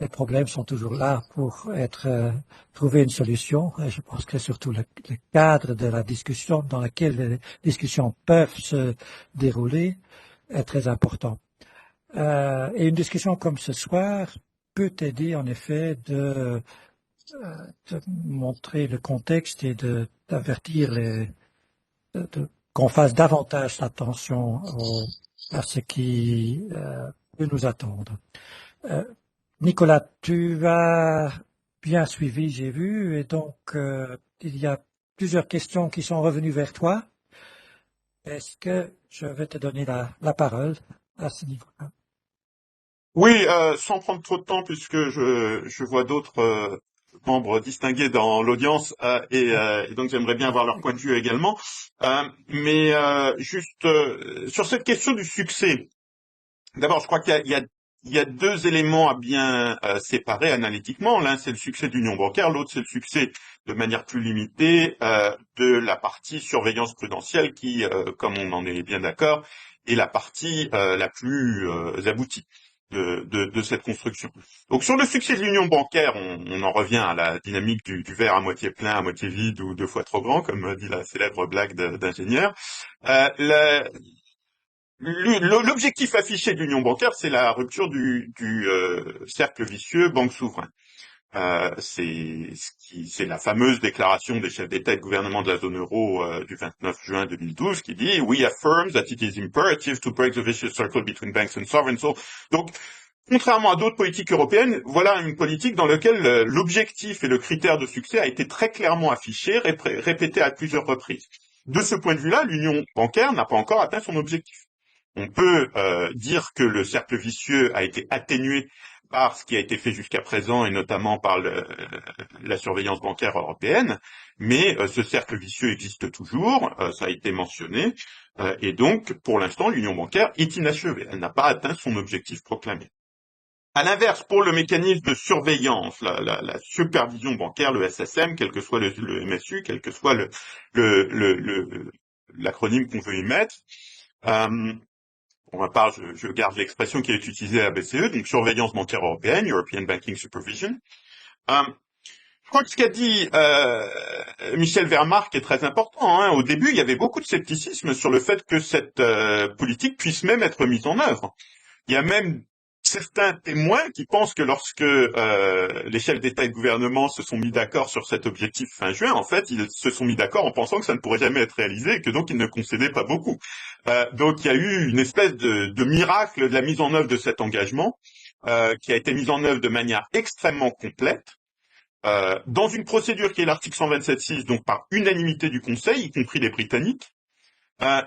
les problèmes sont toujours là pour trouver une solution. Et je pense que surtout le cadre de la discussion dans lequel les discussions peuvent se dérouler est très important. Et une discussion comme ce soir peut aider en effet de montrer le contexte et d'avertir qu'on fasse davantage attention à ce qui peut nous attendre. Nicolas, tu as bien suivi, j'ai vu, et donc il y a plusieurs questions qui sont revenues vers toi. Est-ce que je vais te donner la parole à ce niveau-là? Oui, sans prendre trop de temps, puisque je vois d'autres membres distingués dans l'audience, et donc j'aimerais bien avoir leur point de vue également. Mais juste sur cette question du succès, d'abord, je crois qu'il y a deux éléments à bien séparer analytiquement. L'un, c'est le succès de l'union bancaire, l'autre, c'est le succès de manière plus limitée de la partie surveillance prudentielle qui, comme on en est bien d'accord, est la partie la plus aboutie de cette construction. Donc sur le succès de l'union bancaire, on en revient à la dynamique du verre à moitié plein, à moitié vide ou deux fois trop grand, comme dit la célèbre blague d'ingénieur. L'objectif affiché de l'union bancaire, c'est la rupture du cercle vicieux banque souverain. C'est la fameuse déclaration des chefs d'État et de gouvernement de la zone euro du 29 juin 2012 qui dit « We affirm that it is imperative to break the vicious circle between banks and sovereigns ». Donc, contrairement à d'autres politiques européennes, voilà une politique dans laquelle l'objectif et le critère de succès a été très clairement affiché, répété à plusieurs reprises. De ce point de vue-là, l'union bancaire n'a pas encore atteint son objectif. On peut dire que le cercle vicieux a été atténué par ce qui a été fait jusqu'à présent et notamment par la surveillance bancaire européenne, mais ce cercle vicieux existe toujours, ça a été mentionné, et donc pour l'instant l'union bancaire est inachevée, elle n'a pas atteint son objectif proclamé. À l'inverse, pour le mécanisme de surveillance, la supervision bancaire, le SSM, quel que soit le MSU, quel que soit l'acronyme qu'on veut y mettre, pour ma part, je garde l'expression qui est utilisée à la BCE, donc surveillance bancaire européenne, European Banking Supervision. Je crois que ce qu'a dit Michel Vermark est très important. Hein. Au début, il y avait beaucoup de scepticisme sur le fait que cette politique puisse même être mise en œuvre. Il y a même certains témoins qui pensent que lorsque les chefs d'État et de gouvernement se sont mis d'accord sur cet objectif fin juin, en fait, ils se sont mis d'accord en pensant que ça ne pourrait jamais être réalisé et que donc ils ne concédaient pas beaucoup. Donc il y a eu une espèce de miracle de la mise en œuvre de cet engagement qui a été mise en œuvre de manière extrêmement complète dans une procédure qui est l'article 127.6, donc par unanimité du Conseil, y compris les Britanniques.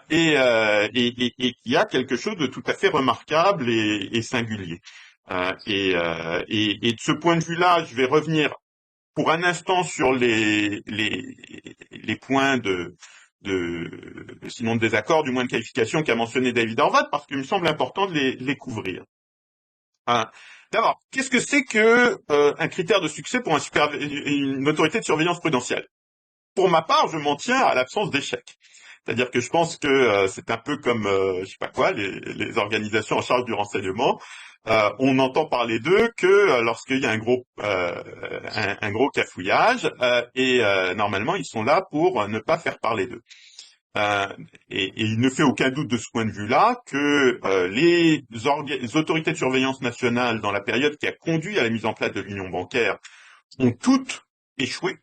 et qui a quelque chose de tout à fait remarquable et singulier. Et de ce point de vue-là, je vais revenir pour un instant sur les points sinon de désaccord, du moins de qualification qu'a mentionné David Horvath, parce qu'il me semble important de les couvrir. D'abord, qu'est-ce que c'est que un critère de succès pour une autorité de surveillance prudentielle? Pour ma part, je m'en tiens à l'absence d'échec. C'est-à-dire que je pense que c'est un peu comme, je sais pas quoi, les organisations en charge du renseignement. On entend parler d'eux que lorsqu'il y a un gros cafouillage, et normalement ils sont là pour ne pas faire parler d'eux. Et il ne fait aucun doute de ce point de vue-là que les autorités de surveillance nationale dans la période qui a conduit à la mise en place de l'union bancaire ont toutes échoué.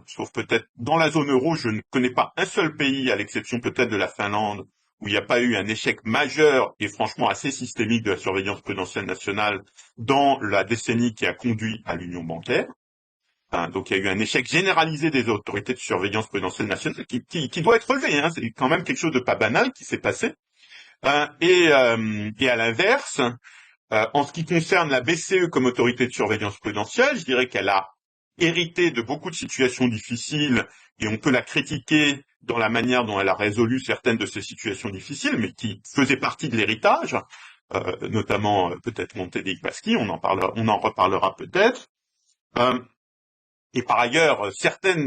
Sauf peut-être dans la zone euro, je ne connais pas un seul pays, à l'exception peut-être de la Finlande, où il n'y a pas eu un échec majeur et franchement assez systémique de la surveillance prudentielle nationale dans la décennie qui a conduit à l'union bancaire. Donc il y a eu un échec généralisé des autorités de surveillance prudentielle nationale qui doit être relevé. Hein. C'est quand même quelque chose de pas banal qui s'est passé. Et à l'inverse, en ce qui concerne la BCE comme autorité de surveillance prudentielle, je dirais qu'elle a hérité de beaucoup de situations difficiles et on peut la critiquer dans la manière dont elle a résolu certaines de ces situations difficiles, mais qui faisaient partie de l'héritage, notamment peut-être Monte dei Paschi, on en reparlera peut-être. Et par ailleurs, certains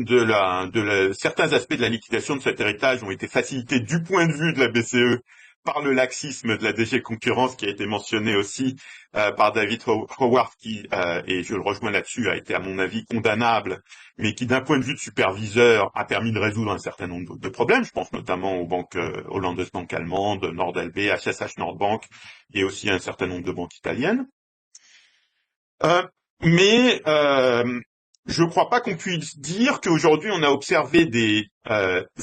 aspects de la liquidation de cet héritage ont été facilités du point de vue de la BCE par le laxisme de la DG Concurrence qui a été mentionné aussi par David Howard qui, et je le rejoins là-dessus, a été à mon avis condamnable, mais qui d'un point de vue de superviseur a permis de résoudre un certain nombre de problèmes. Je pense notamment aux banques Hollandes Bank allemandes, NordLB, HSH Nordbank et aussi un certain nombre de banques italiennes. Mais je ne crois pas qu'on puisse dire qu'aujourd'hui on a observé des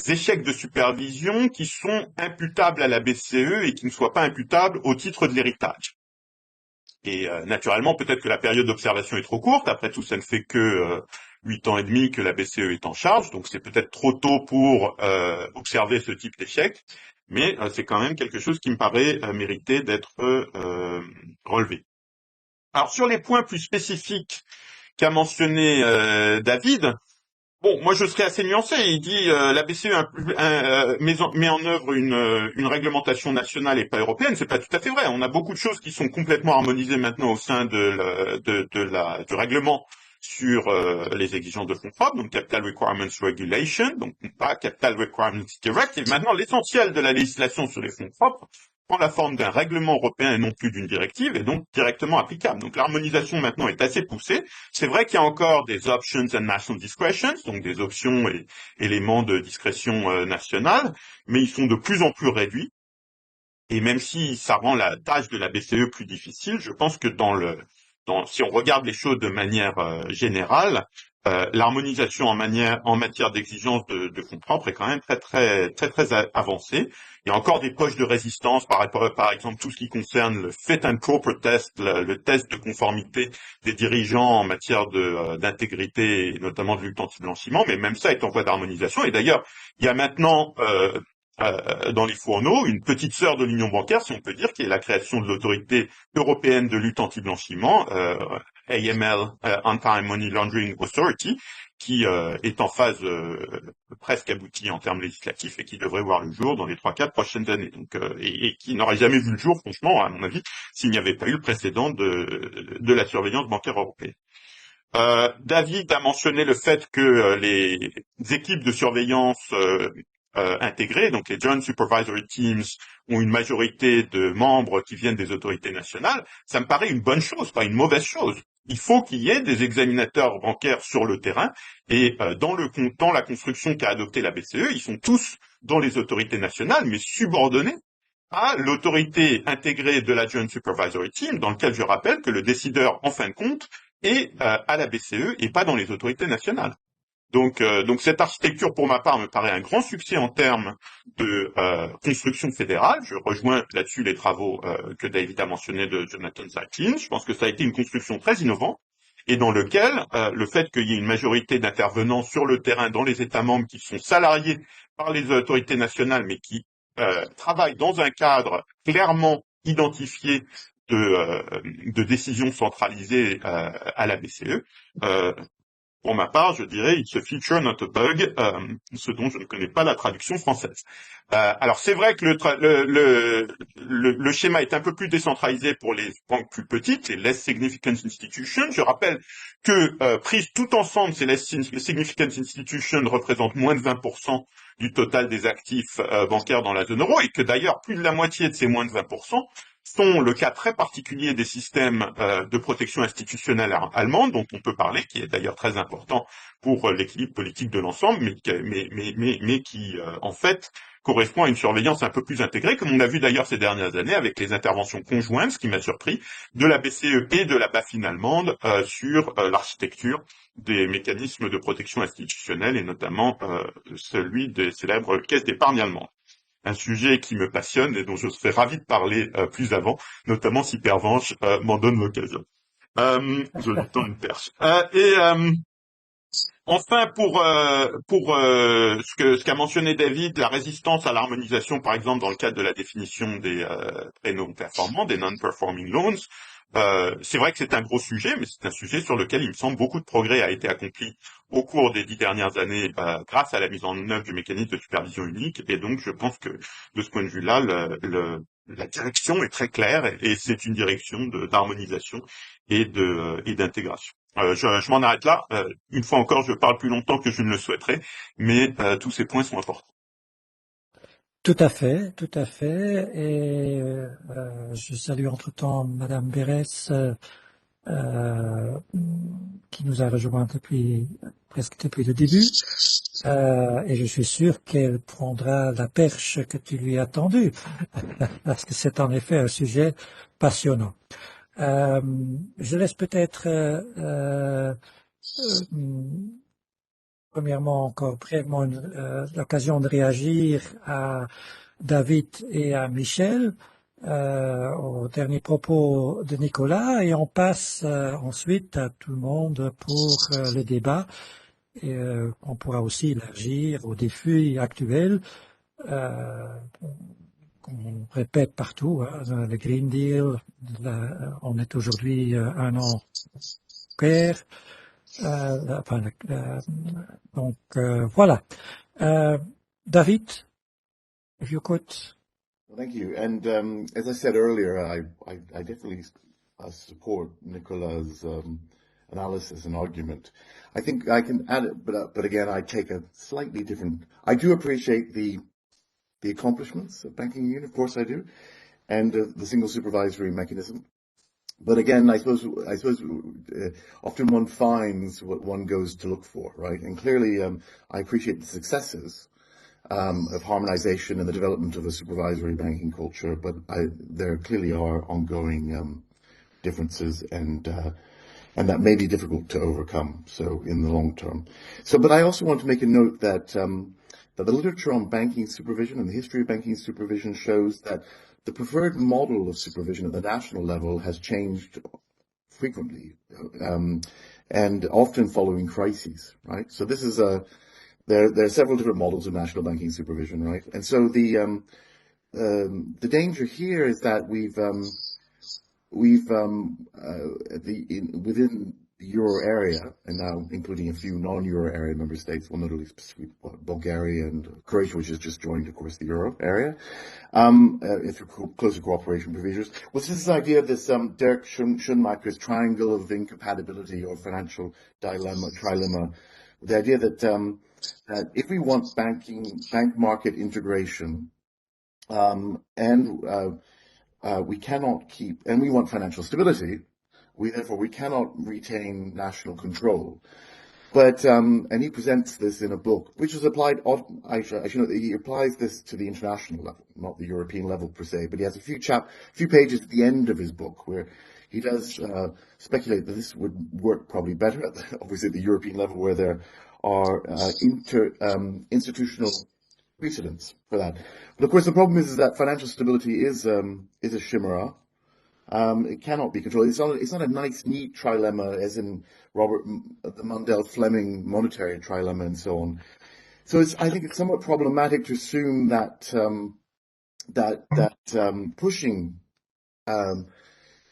échecs de supervision qui sont imputables à la BCE et qui ne soient pas imputables au titre de l'héritage. Et naturellement, peut-être que la période d'observation est trop courte. Après tout, ça ne fait que 8 ans et demi que la BCE est en charge, donc c'est peut-être trop tôt pour observer ce type d'échec. Mais c'est quand même quelque chose qui me paraît mériter d'être relevé. Alors sur les points plus spécifiques qu'a mentionné David, bon, moi je serais assez nuancé. Il dit la BCE met en œuvre une réglementation nationale et pas européenne. C'est pas tout à fait vrai. On a beaucoup de choses qui sont complètement harmonisées maintenant au sein du règlement sur les exigences de fonds propres, donc Capital Requirements Regulation, donc pas Capital Requirements Directive. Maintenant, l'essentiel de la législation sur les fonds propres prend la forme d'un règlement européen et non plus d'une directive, et donc directement applicable. Donc l'harmonisation maintenant est assez poussée. C'est vrai qu'il y a encore des options and national discretions, donc des options et éléments de discrétion nationale, mais ils sont de plus en plus réduits. Et même si ça rend la tâche de la BCE plus difficile, je pense que si on regarde les choses de manière générale, l'harmonisation en matière d'exigence de fonds propres est quand même très avancée. Il y a encore des poches de résistance par exemple tout ce qui concerne le fit and proper test, le test de conformité des dirigeants en matière d'intégrité et notamment de lutte anti-blanchiment, mais même ça est en voie d'harmonisation. Et d'ailleurs, il y a maintenant dans les fourneaux une petite sœur de l'union bancaire, si on peut dire, qui est la création de l'autorité européenne de lutte anti-blanchiment, AML, Anti-Money Laundering Authority, qui est en phase presque aboutie en termes législatifs et qui devrait voir le jour dans les 3-4 prochaines années. Donc, et qui n'aurait jamais vu le jour, franchement, à mon avis, s'il n'y avait pas eu le précédent de la surveillance bancaire européenne. David a mentionné le fait que les équipes de surveillance intégrées, donc les Joint Supervisory Teams, ont une majorité de membres qui viennent des autorités nationales. Ça me paraît une bonne chose, pas une mauvaise chose. Il faut qu'il y ait des examinateurs bancaires sur le terrain et dans la construction qu'a adoptée la BCE, ils sont tous dans les autorités nationales, mais subordonnés à l'autorité intégrée de la Joint Supervisory Team, dans lequel je rappelle que le décideur, en fin de compte, est à la BCE et pas dans les autorités nationales. Donc cette architecture, pour ma part, me paraît un grand succès en termes de construction fédérale. Je rejoins là-dessus les travaux que David a mentionnés de Jonathan Zacklin. Je pense que ça a été une construction très innovante. et dans lequel le fait qu'il y ait une majorité d'intervenants sur le terrain dans les États membres qui sont salariés par les autorités nationales, mais qui travaillent dans un cadre clairement identifié de décisions centralisées à la BCE. Pour ma part, je dirais it's a feature, not a bug, ce dont je ne connais pas la traduction française. Alors c'est vrai que le schéma est un peu plus décentralisé pour les banques plus petites, les less significant institutions. Je rappelle que prises tout ensemble, ces less significant institutions représentent moins de 20% du total des actifs bancaires dans la zone euro, et que d'ailleurs plus de la moitié de ces moins de 20% sont le cas très particulier des systèmes de protection institutionnelle allemands, dont on peut parler, qui est d'ailleurs très important pour l'équilibre politique de l'ensemble, mais qui en fait correspond à une surveillance un peu plus intégrée, comme on a vu d'ailleurs ces dernières années avec les interventions conjointes, ce qui m'a surpris, de la BCE et de la BaFin allemande sur l'architecture des mécanismes de protection institutionnelle, et notamment celui des célèbres caisses d'épargne allemandes. Un sujet qui me passionne et dont je serais ravi de parler plus avant, notamment si Pervenche m'en donne l'occasion. Je lui tends une perche. Enfin, pour ce qu'a mentionné David, la résistance à l'harmonisation, par exemple, dans le cadre de la définition des très non performants, des non-performing loans, c'est vrai que c'est un gros sujet, mais c'est un sujet sur lequel il me semble beaucoup de progrès a été accompli au cours des 10 dernières années grâce à la mise en œuvre du mécanisme de supervision unique. Et donc, je pense que de ce point de vue-là, la direction est très claire et c'est une direction d'harmonisation et d'intégration. Je m'en arrête là. Une fois encore, je parle plus longtemps que je ne le souhaiterais, mais tous ces points sont importants. Tout à fait, tout à fait. Et je salue entre-temps Madame Berès, qui nous a rejoint presque depuis le début. Et je suis sûr qu'elle prendra la perche que tu lui as tendue, parce que c'est en effet un sujet passionnant. Je laisse peut-être premièrement encore brièvement l'occasion de réagir à David et à Michel aux derniers propos de Nicolas, et on passe ensuite à tout le monde pour le débat, et on pourra aussi élargir aux défis actuels qu'on répète partout, hein, le Green Deal, on est aujourd'hui un an clair. Donc voilà. David, if you could. Well, thank you. And as I said earlier, I definitely support Nicola's analysis and argument. I think I can add it, but again, I take a slightly different. I do appreciate the accomplishments of banking union, of course I do, and the single supervisory mechanism. But again, I suppose often one finds what one goes to look for, right? And clearly, I appreciate the successes of harmonization and the development of a supervisory banking culture, but there clearly are ongoing differences, and that may be difficult to overcome. So in the long term, but I also want to make a note that the literature on banking supervision and the history of banking supervision shows that the preferred model of supervision at the national level has changed frequently, and often following crises, right? So this is there are several different models of national banking supervision, right? And so the danger here is that within the euro area, and now including a few non-euro area member states, well, not at least Bulgaria and Croatia, which has just joined, of course, the euro area, through closer cooperation provisions. Well, this is the idea of this Dirk Schoenmaker's triangle of incompatibility or financial trilemma. The idea that that if we want bank market integration, and we cannot keep, and we want financial stability, therefore we cannot retain national control. But and he presents this in a book, which is applied. I should note that he applies this to the international level, not the European level per se. But he has a few pages at the end of his book where he does speculate that this would work probably better obviously at the European level, where there are institutional precedents for that. But of course, the problem is that financial stability is a chimera. It cannot be controlled. It's not a nice, neat trilemma, as in the Mundell-Fleming monetary trilemma and so on. So I think it's somewhat problematic to assume that pushing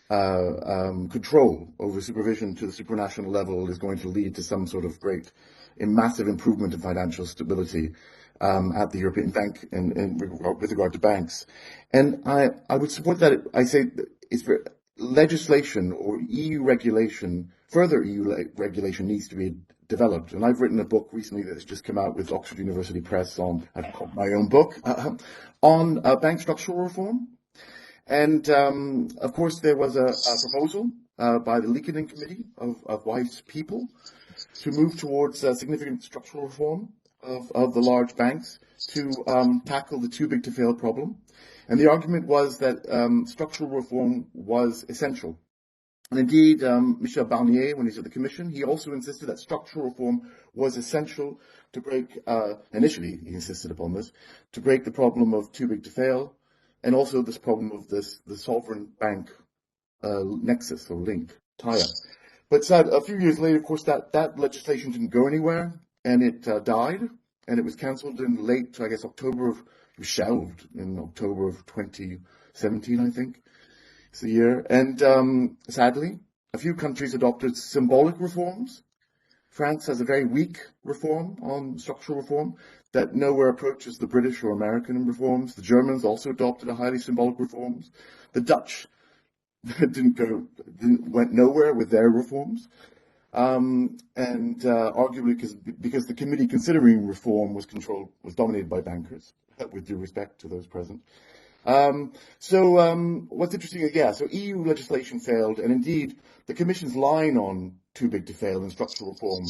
control over supervision to the supranational level is going to lead to some sort of great, massive improvement in financial stability at the European Bank with regard to banks. And I would support that. I say it's for legislation or EU regulation, further EU regulation needs to be developed. And I've written a book recently that's just come out with Oxford University Press I've called my own book, on bank structural reform. And, of course, there was a proposal by the Liikanen Committee of wise people to move towards significant structural reform of the large banks to tackle the too big to fail problem. And the argument was that structural reform was essential. And indeed, Michel Barnier, when he was at the Commission, he also insisted that structural reform was essential to break, initially he insisted upon this, to break the problem of too big to fail, and also this problem of the sovereign bank nexus or link, tie-up. But a few years later, of course, that legislation didn't go anywhere, and it died, and it was cancelled in late, I guess, it was shelved in October of 2017, I think. It's the year. And sadly, a few countries adopted symbolic reforms. France has a very weak reform on structural reform that nowhere approaches the British or American reforms. The Germans also adopted a highly symbolic reforms. The Dutch went nowhere with their reforms. And arguably because the committee considering reform was dominated by bankers, with due respect to those present. What's interesting, so EU legislation failed, and indeed the Commission's line on too big to fail and structural reform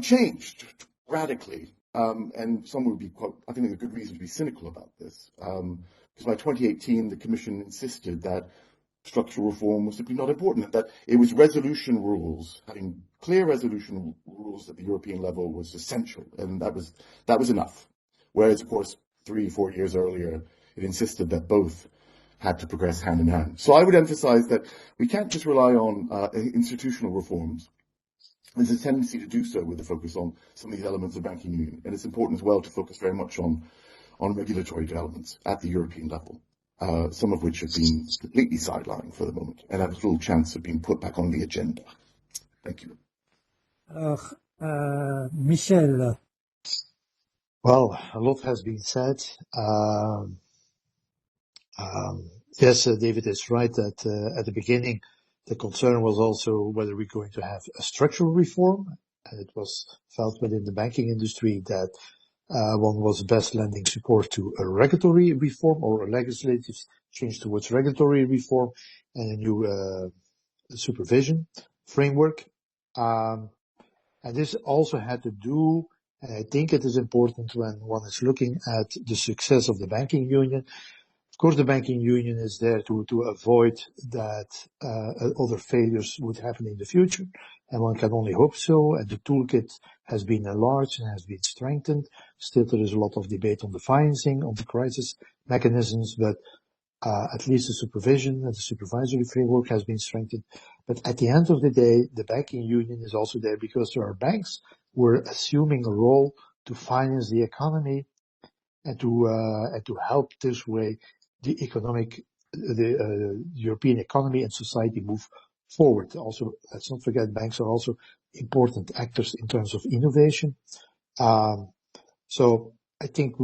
changed radically. And some would be I think there's a good reason to be cynical about this. Because by 2018, the Commission insisted that structural reform was simply not important, and that it was resolution rules, having clear resolution rules at the European level was essential, and that was enough. Whereas, of course, 3-4 years earlier, it insisted that both had to progress hand in hand. So I would emphasize that we can't just rely on institutional reforms. There's a tendency to do so with the focus on some of these elements of banking union, and it's important as well to focus very much on regulatory developments at the European level. Some of which have been completely sidelined for the moment and have little chance of being put back on the agenda. Thank you. Alors, Michel. Well, a lot has been said. Yes, David is right that at the beginning the concern was also whether we're going to have a structural reform, and it was felt within the banking industry that one was best lending support to a regulatory reform or a legislative change towards regulatory reform and a new supervision framework. And this also had to do, and I think it is important when one is looking at the success of the banking union. Of course, the banking union is there to avoid that other failures would happen in the future, and one can only hope so. And the toolkit has been enlarged and has been strengthened. Still, there is a lot of debate on the financing, on the crisis mechanisms, but at least the supervision and the supervisory framework has been strengthened. But at the end of the day, the banking union is also there because there are banks who are assuming a role to finance the economy and to help this way the European economy and society move forward. Also, let's not forget, banks are also important actors in terms of innovation. So I think,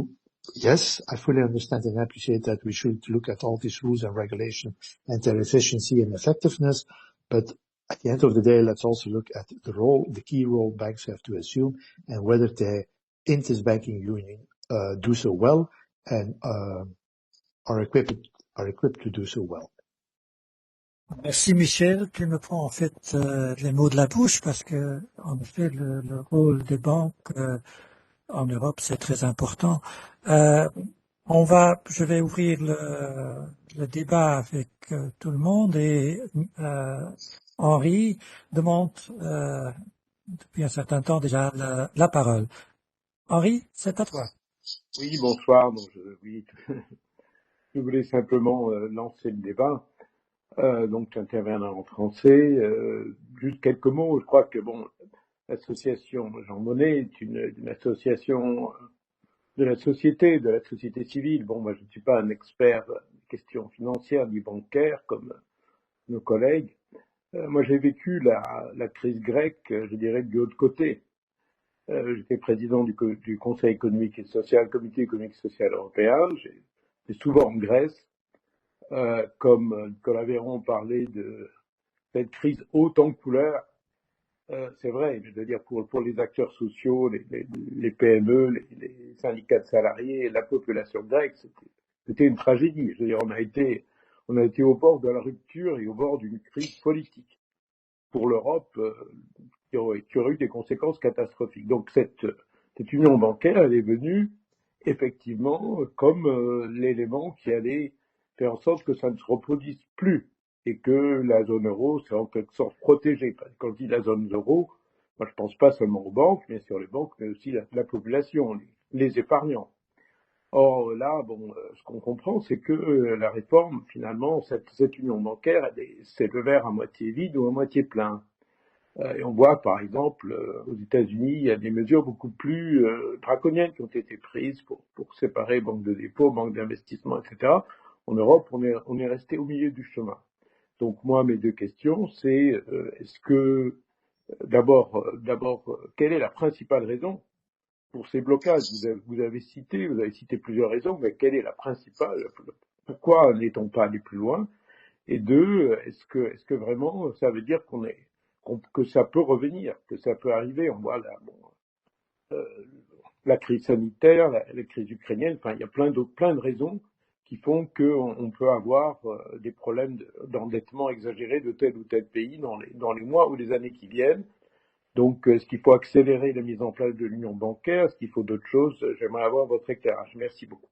yes, I fully understand and appreciate that we should look at all these rules and regulation and their efficiency and effectiveness. But at the end of the day, let's also look at the key role banks have to assume and whether they, in this banking union, do so well and are equipped to do so well. Merci Michel, tu me prends en fait les mots de la bouche parce que en effet le rôle des banques en Europe c'est très important. Je vais ouvrir le débat avec tout le monde et Henri demande depuis un certain temps déjà la parole. Henri, c'est à toi. Oui, bonsoir. Donc, je voulais simplement lancer le débat. Donc j'interviens en français. Juste quelques mots. Je crois que bon, l'association Jean Monnet est une association de la société civile. Bon, moi je ne suis pas un expert des questions financières ni bancaires comme nos collègues. Moi j'ai vécu la crise grecque, je dirais, du autre côté. J'étais président du Conseil économique et social, Comité économique et social européen. J'étais souvent en Grèce. Comme Nicolas Véron parlait de cette crise haute en couleur, c'est vrai, je veux dire, pour les acteurs sociaux, les PME, les syndicats de salariés, la population grecque, c'était une tragédie. Je veux dire, on a été au bord de la rupture et au bord d'une crise politique pour l'Europe qui aurait eu des conséquences catastrophiques. Donc cette union bancaire, elle est venue effectivement comme l'élément qui allait faire en sorte que ça ne se reproduise plus et que la zone euro soit en quelque sorte protégée. Quand je dis la zone euro, moi je pense pas seulement aux banques, bien sûr les banques, mais aussi la population, les épargnants. Or là, bon, ce qu'on comprend, c'est que la réforme, finalement, cette union bancaire, c'est le verre à moitié vide ou à moitié plein. Et on voit, par exemple, aux États-Unis, il y a des mesures beaucoup plus draconiennes qui ont été prises pour séparer banque de dépôt, banque d'investissement, etc. En Europe, on est resté au milieu du chemin. Donc moi, mes deux questions, c'est est-ce que d'abord, quelle est la principale raison pour ces blocages? Vous avez cité plusieurs raisons, mais quelle est la principale? Pourquoi n'est-on pas allé plus loin? Et deux, est-ce que vraiment ça veut dire que ça peut revenir, que ça peut arriver? On voit la crise sanitaire, la crise ukrainienne. Enfin, il y a plein de raisons qui font qu'on peut avoir des problèmes d'endettement exagéré de tel ou tel pays dans les mois ou les années qui viennent. Donc, est-ce qu'il faut accélérer la mise en place de l'union bancaire? Est-ce qu'il faut d'autres choses? J'aimerais avoir votre éclairage. Merci beaucoup.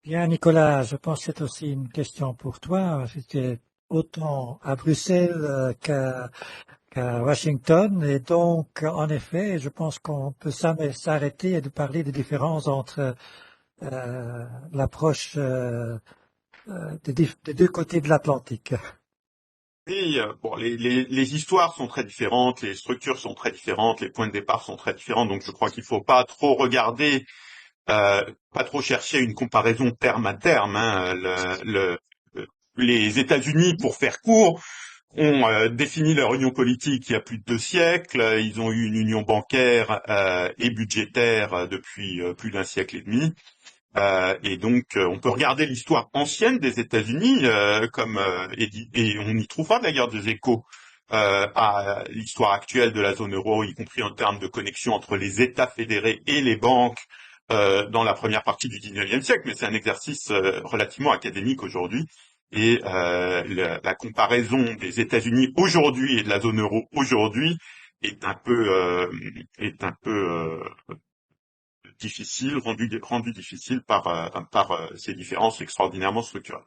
Bien, Nicolas, je pense que c'est aussi une question pour toi. C'était autant à Bruxelles qu'à Washington. Et donc, en effet, je pense qu'on peut s'arrêter et de parler des différences entre l'approche des deux côtés de l'Atlantique. Et bon, les histoires sont très différentes, les structures sont très différentes, les points de départ sont très différents, donc je crois qu'il faut pas trop regarder, pas trop chercher une comparaison terme à terme. Hein. Les États-Unis, pour faire court, ont défini leur union politique il y a plus de 2 siècles. Ils ont eu une union bancaire et budgétaire depuis plus d'1 siècle et demi. Et donc, on peut regarder l'histoire ancienne des États-Unis et on y trouvera d'ailleurs des échos à l'histoire actuelle de la zone euro, y compris en termes de connexion entre les États fédérés et les banques dans la première partie du XIXe siècle. Mais c'est un exercice relativement académique aujourd'hui. Et la comparaison des États-Unis aujourd'hui et de la zone euro aujourd'hui est un peu difficile, rendu difficile par ces différences extraordinairement structurelles.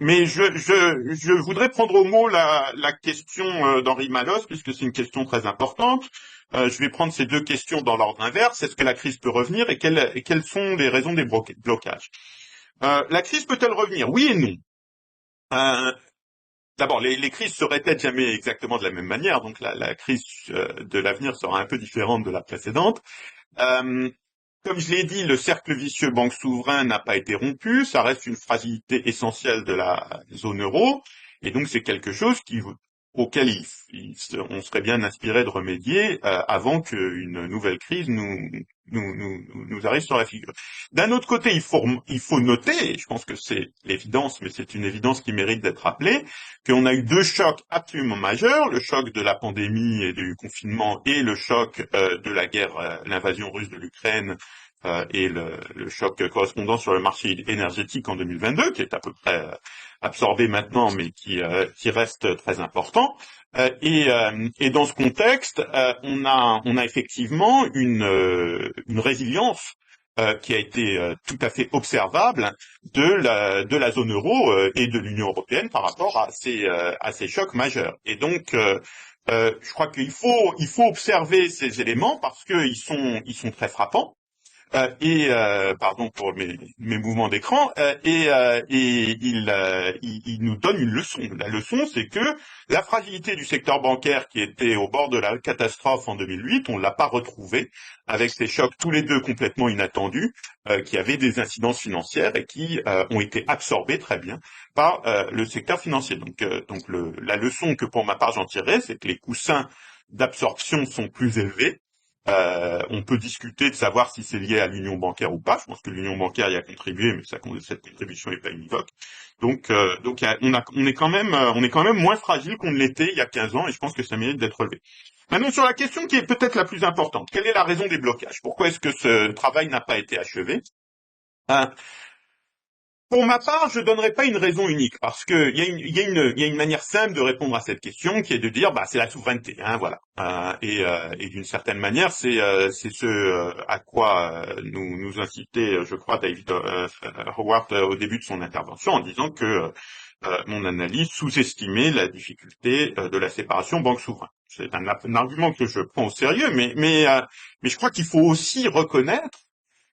Mais je voudrais prendre au mot la question d'Henri Malos, puisque c'est une question très importante. Je vais prendre ces deux questions dans l'ordre inverse. Est-ce que la crise peut revenir et quelles sont les raisons des blocages? La crise peut-elle revenir? Oui et non. D'abord, les crises se répètent jamais exactement de la même manière, donc la crise de l'avenir sera un peu différente de la précédente. Comme je l'ai dit, le cercle vicieux banque souverain n'a pas été rompu, ça reste une fragilité essentielle de la zone euro, et donc c'est quelque chose auquel on serait bien inspiré de remédier avant qu'une nouvelle crise nous arrive sur la figure. D'un autre côté, il faut noter, et je pense que c'est l'évidence, mais c'est une évidence qui mérite d'être rappelée, qu'on a eu 2 chocs absolument majeurs, le choc de la pandémie et du confinement et le choc de la guerre, l'invasion russe de l'Ukraine et le choc correspondant sur le marché énergétique en 2022, qui est à peu près absorbé maintenant, mais qui reste très important. Et dans ce contexte, on a effectivement une résilience qui a été tout à fait observable de la zone euro et de l'Union européenne par rapport à ces chocs majeurs. Et donc, je crois qu'il faut observer ces éléments parce qu'ils sont très frappants. Pardon pour mes mouvements d'écran, il nous donne une leçon. La leçon, c'est que la fragilité du secteur bancaire qui était au bord de la catastrophe en 2008, on l'a pas retrouvée avec ces chocs tous les deux complètement inattendus, qui avaient des incidences financières et qui ont été absorbés très bien par le secteur financier. Donc la leçon que pour ma part j'en tirerais, c'est que les coussins d'absorption sont plus élevés. On peut discuter de savoir si c'est lié à l'union bancaire ou pas. Je pense que l'union bancaire y a contribué, mais cette contribution n'est pas univoque. Donc on est quand même moins fragile qu'on ne l'était il y a 15 ans, et je pense que ça mérite d'être relevé. Maintenant, sur la question qui est peut-être la plus importante, quelle est la raison des blocages? Pourquoi est-ce que ce travail n'a pas été achevé? Pour ma part, je donnerai pas une raison unique, parce que il y a une manière simple de répondre à cette question, qui est de dire, c'est la souveraineté, hein, voilà. Et d'une certaine manière, c'est ce à quoi nous incitait, je crois, David Howard au début de son intervention, en disant que mon analyse sous-estimait la difficulté de la séparation banque-souverain. C'est un argument que je prends au sérieux, mais je crois qu'il faut aussi reconnaître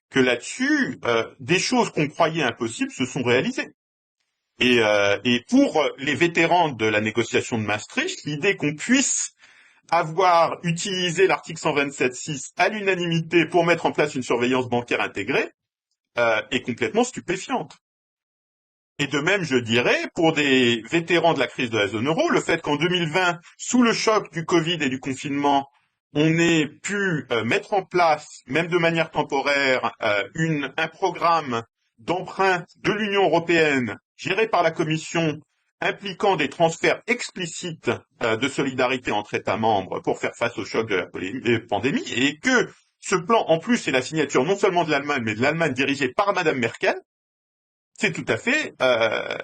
que là-dessus, des choses qu'on croyait impossibles se sont réalisées. Et pour les vétérans de la négociation de Maastricht, l'idée qu'on puisse avoir utilisé l'article 127.6 à l'unanimité pour mettre en place une surveillance bancaire intégrée est complètement stupéfiante. Et de même, je dirais, pour des vétérans de la crise de la zone euro, le fait qu'en 2020, sous le choc du Covid et du confinement, on ait pu mettre en place, même de manière temporaire, un programme d'emprunt de l'Union européenne géré par la Commission, impliquant des transferts explicites de solidarité entre États membres pour faire face au choc de la pandémie, et que ce plan, en plus, est la signature non seulement de l'Allemagne, mais de l'Allemagne dirigée par Madame Merkel. C'est tout à fait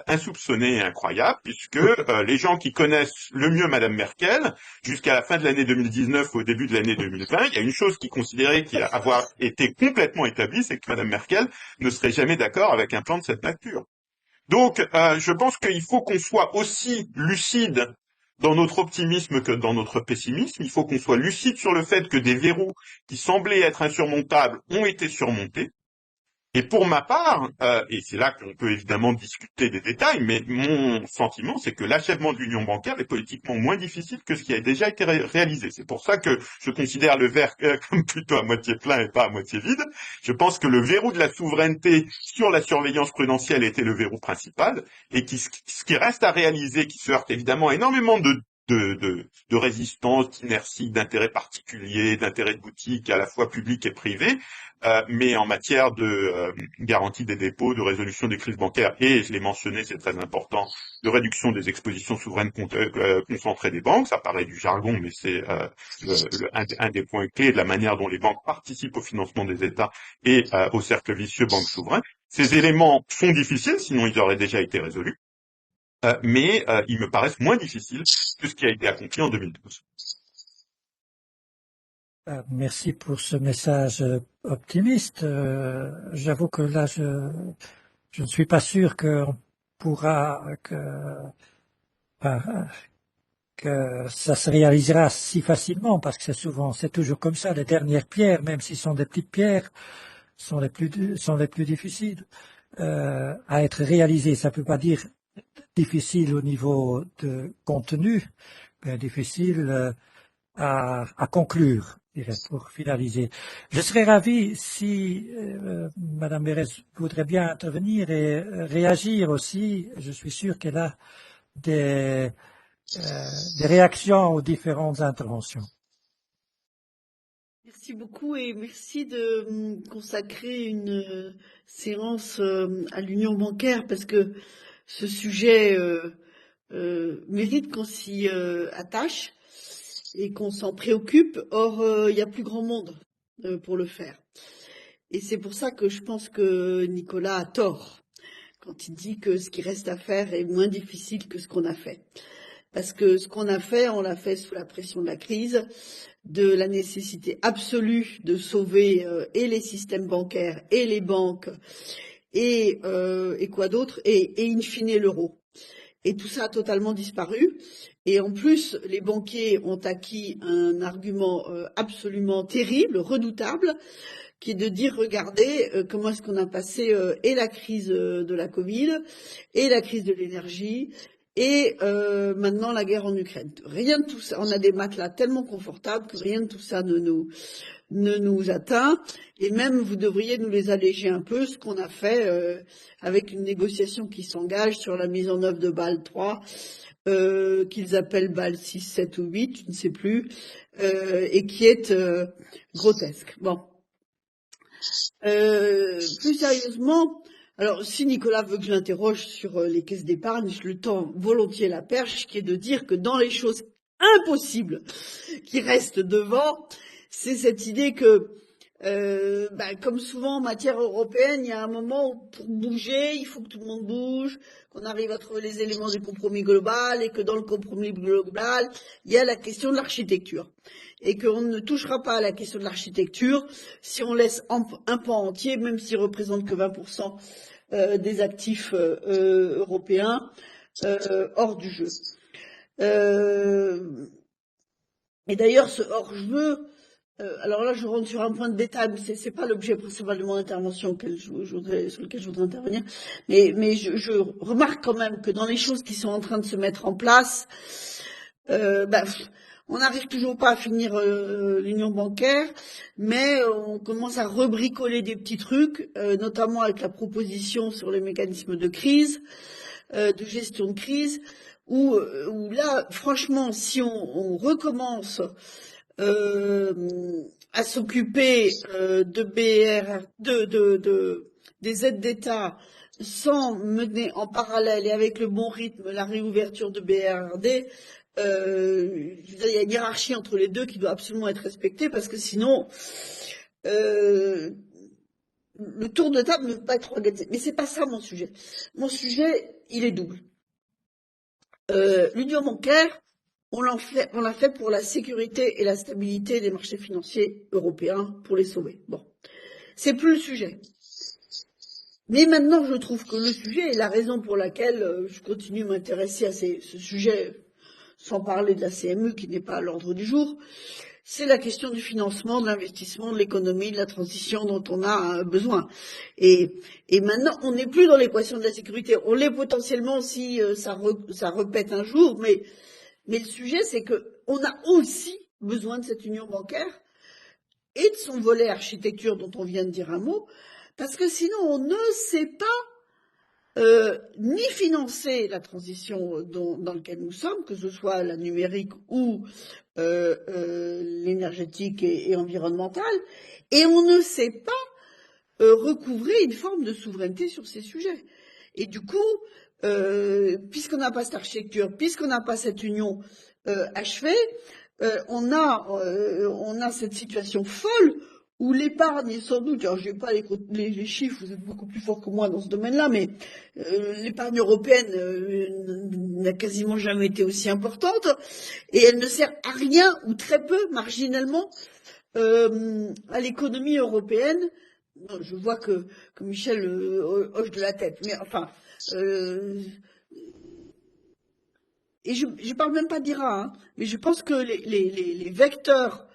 insoupçonné et incroyable, puisque les gens qui connaissent le mieux Madame Merkel, jusqu'à la fin de l'année 2019, au début de l'année 2020, il y a une chose qui considérait qu'il avoir été complètement établie, c'est que Madame Merkel ne serait jamais d'accord avec un plan de cette nature. Donc, je pense qu'il faut qu'on soit aussi lucide dans notre optimisme que dans notre pessimisme. Il faut qu'on soit lucide sur le fait que des verrous qui semblaient être insurmontables ont été surmontés. Et pour ma part, et c'est là qu'on peut évidemment discuter des détails, mais mon sentiment, c'est que l'achèvement de l'union bancaire est politiquement moins difficile que ce qui a déjà été réalisé. C'est pour ça que je considère le verre comme plutôt à moitié plein et pas à moitié vide. Je pense que le verrou de la souveraineté sur la surveillance prudentielle était le verrou principal, et ce qui reste à réaliser, qui se heurte évidemment énormément de résistance, d'inertie, d'intérêts particuliers, d'intérêts de boutique à la fois public et privé, mais en matière de garantie des dépôts, de résolution des crises bancaires, et je l'ai mentionné, c'est très important, de réduction des expositions souveraines concentrées des banques, ça paraît du jargon, mais c'est un des points clés de la manière dont les banques participent au financement des États et au cercle vicieux banque souverain. Ces éléments sont difficiles, sinon ils auraient déjà été résolus. Mais ils me paraissent moins difficiles que ce qui a été accompli en 2012. Merci pour ce message optimiste. J'avoue que là, je ne suis pas sûr qu'on pourra que ça se réalisera si facilement, parce que c'est toujours comme ça. Les dernières pierres, même si ce sont des petites pierres, sont les plus difficiles à être réalisées. Ça ne peut pas dire difficile au niveau de contenu, mais difficile à conclure, je dirais, pour finaliser. Je serais ravi si Madame Berès voudrait bien intervenir et réagir aussi. Je suis sûr qu'elle a des réactions aux différentes interventions. Merci beaucoup et merci de consacrer une séance à l'union bancaire, parce que ce sujet mérite qu'on s'y attache et qu'on s'en préoccupe. Or, il y a plus grand monde pour le faire. Et c'est pour ça que je pense que Nicolas a tort quand il dit que ce qui reste à faire est moins difficile que ce qu'on a fait. Parce que ce qu'on a fait, on l'a fait sous la pression de la crise, de la nécessité absolue de sauver et les systèmes bancaires et les banques et quoi d'autre, et in fine l'euro. Et tout ça a totalement disparu. Et en plus, les banquiers ont acquis un argument absolument terrible, redoutable, qui est de dire, regardez, comment est-ce qu'on a passé et la crise de la Covid, et la crise de l'énergie, et maintenant la guerre en Ukraine. Rien de tout ça, on a des matelas tellement confortables que rien de tout ça ne nous atteint, et même vous devriez nous les alléger un peu, ce qu'on a fait avec une négociation qui s'engage sur la mise en œuvre de Bâle 3, qu'ils appellent Bâle 6, 7 ou 8, je ne sais plus, et qui est grotesque. Bon. Plus sérieusement, alors si Nicolas veut que je l'interroge sur les caisses d'épargne, je lui tends volontiers la perche, qui est de dire que dans les choses impossibles qui restent devant, c'est cette idée que, comme souvent en matière européenne, il y a un moment où pour bouger, il faut que tout le monde bouge, qu'on arrive à trouver les éléments du compromis global, et que dans le compromis global, il y a la question de l'architecture. Et qu'on ne touchera pas à la question de l'architecture si on laisse un pan entier, même s'il représente que 20% des actifs européens, hors du jeu. Et d'ailleurs, ce hors-jeu, alors là, je rentre sur un point de détail, mais c'est pas l'objet principal de mon intervention sur lequel je voudrais intervenir. Mais je remarque quand même que dans les choses qui sont en train de se mettre en place, on n'arrive toujours pas à finir l'union bancaire, mais on commence à rebricoler des petits trucs, notamment avec la proposition sur les mécanismes de crise, de gestion de crise, où là, franchement, si on recommence à s'occuper des aides d'État sans mener en parallèle et avec le bon rythme la réouverture de BRRD, il y a une hiérarchie entre les deux qui doit absolument être respectée, parce que sinon le tour de table ne peut pas être organisé. Mais c'est pas ça mon sujet. Mon sujet, il est double. L'union bancaire, on l'a fait pour la sécurité et la stabilité des marchés financiers européens, pour les sauver. Bon, c'est plus le sujet. Mais maintenant, je trouve que le sujet, et la raison pour laquelle je continue à m'intéresser à ce sujet, sans parler de la CMU qui n'est pas à l'ordre du jour, c'est la question du financement, de l'investissement, de l'économie, de la transition dont on a besoin. Et maintenant, on n'est plus dans l'équation de la sécurité. On l'est potentiellement si ça repète un jour, mais le sujet, c'est que on a aussi besoin de cette union bancaire et de son volet architecture dont on vient de dire un mot, parce que sinon, on ne sait pas ni financer la transition dans laquelle nous sommes, que ce soit la numérique ou l'énergétique et environnementale, et on ne sait pas recouvrer une forme de souveraineté sur ces sujets. Et du coup, puisqu'on n'a pas cette architecture, puisqu'on n'a pas cette union achevée, on a cette situation folle où l'épargne est sans doute, alors je n'ai pas les chiffres, vous êtes beaucoup plus fort que moi dans ce domaine-là, mais l'épargne européenne n'a quasiment jamais été aussi importante, et elle ne sert à rien, ou très peu, marginalement, à l'économie européenne. Je vois que Michel hoche de la tête, mais enfin, et je parle même pas d'IRA, hein, mais je pense que les vecteurs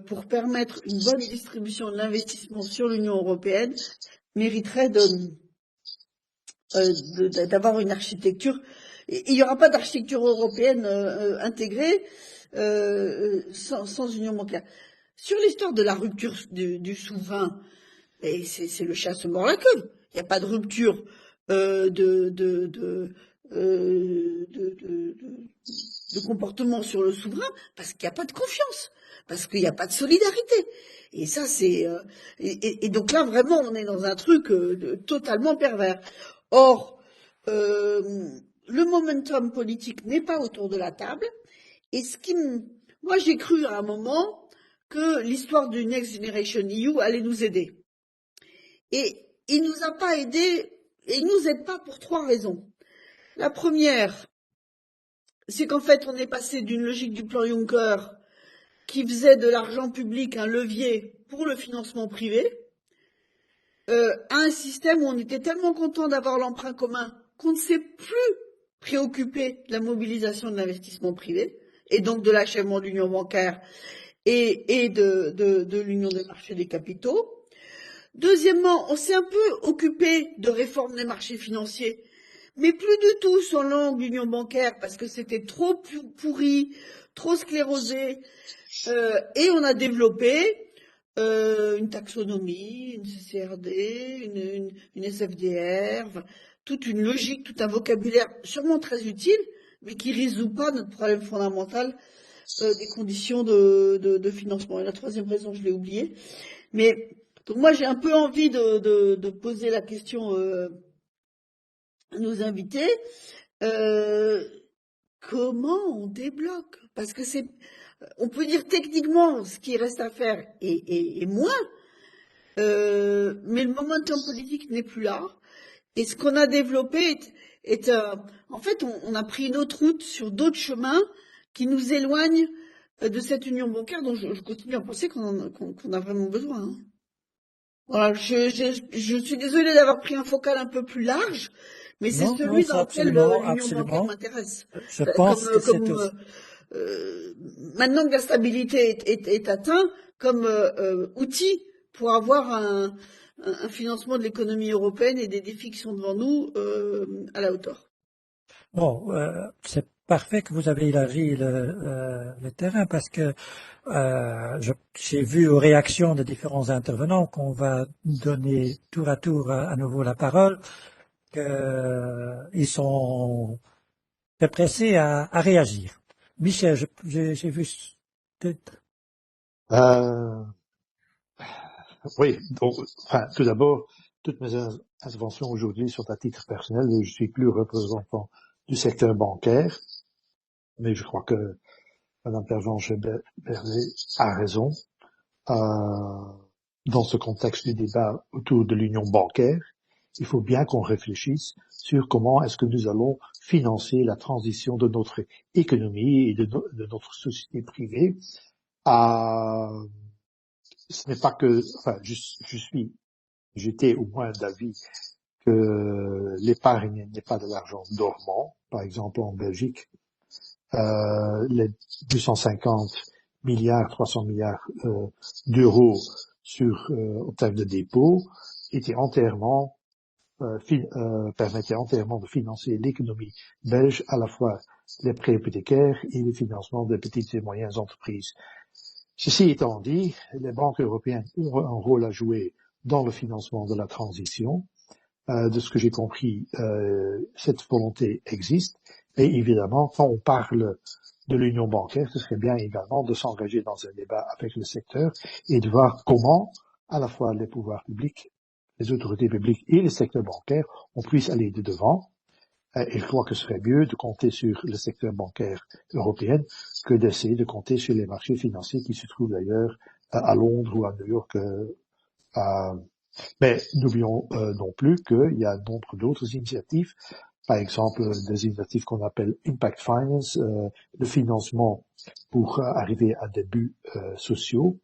pour permettre une bonne distribution de l'investissement sur l'Union européenne mériterait d'avoir une architecture. Il n'y aura pas d'architecture européenne intégrée sans union bancaire. Sur l'histoire de la rupture du souverain, c'est le chat se mord la queue. Il n'y a pas de rupture de comportement sur le souverain parce qu'il n'y a pas de confiance, parce qu'il n'y a pas de solidarité. Et ça, c'est et donc là vraiment on est dans un truc totalement pervers. Or, le momentum politique n'est pas autour de la table. Et moi j'ai cru à un moment que l'histoire du Next Generation EU allait nous aider. Et il nous a pas aidés, et il nous aide pas pour 3 raisons. La première, c'est qu'en fait, on est passé d'une logique du plan Juncker qui faisait de l'argent public un levier pour le financement privé, à un système où on était tellement content d'avoir l'emprunt commun qu'on ne sait plus préoccupé de la mobilisation de l'investissement privé et donc de l'achèvement de l'union bancaire et de l'union des marchés des capitaux. Deuxièmement, on s'est un peu occupé de réforme des marchés financiers, mais plus du tout sur l'angle l'union bancaire parce que c'était trop pourri, trop sclérosé, et on a développé une taxonomie, une CCRD, une SFDR, enfin, toute une logique, tout un vocabulaire sûrement très utile, mais qui résout pas notre problème fondamental des conditions de financement. Et la troisième raison, je l'ai oubliée. Mais donc moi, j'ai un peu envie de poser la question à nos invités. Comment on débloque? Parce que on peut dire techniquement ce qui reste à faire et moins, mais le momentum politique n'est plus là. Et ce qu'on a développé en fait, on a pris une autre route sur d'autres chemins qui nous éloignent de cette union bancaire dont je continue à penser qu'on a vraiment besoin. Hein. Voilà, je suis désolée d'avoir pris un focal un peu plus large, mais c'est Non, celui c'est dans lequel absolument, l'union bancaire absolument. m'intéresse. Je pense que c'est Maintenant que la stabilité est atteinte comme outil pour avoir un financement de l'économie européenne et des défis qui sont devant nous à la hauteur. bon, c'est parfait que vous avez élargi le terrain parce que j'ai vu aux réactions des différents intervenants qu'on va donner tour à tour à nouveau la parole, qu'ils sont très pressés à réagir. Michel, j'ai vu peut-être. Oui, donc, enfin, tout d'abord, toutes mes interventions aujourd'hui sont à titre personnel et je suis plus représentant du secteur bancaire, mais je crois que Madame Pervenche-Berger a raison. Dans ce contexte du débat autour de l'union bancaire, il faut bien qu'on réfléchisse sur comment est-ce que nous allons financer la transition de notre économie et de notre société privée. Ce n'est pas que, enfin, j'étais au moins d'avis que l'épargne n'est pas de l'argent dormant. Par exemple, en Belgique, les 250 milliards, 300 milliards d'euros en termes de dépôt étaient permettaient entièrement de financer l'économie belge, à la fois les prêts hypothécaires et le financement des petites et moyennes entreprises. Ceci étant dit, les banques européennes ont un rôle à jouer dans le financement de la transition. De ce que j'ai compris, cette volonté existe. Et évidemment, quand on parle de l'union bancaire, ce serait bien également de s'engager dans un débat avec le secteur et de voir comment, à la fois les pouvoirs publics, les autorités publiques et le secteur bancaire, on puisse aller de devant. Et je crois que ce serait mieux de compter sur le secteur bancaire européen que d'essayer de compter sur les marchés financiers qui se trouvent d'ailleurs à Londres ou à New York. Mais n'oublions non plus qu'il y a nombre d'autres initiatives, par exemple des initiatives qu'on appelle Impact Finance, le financement pour arriver à des buts sociaux.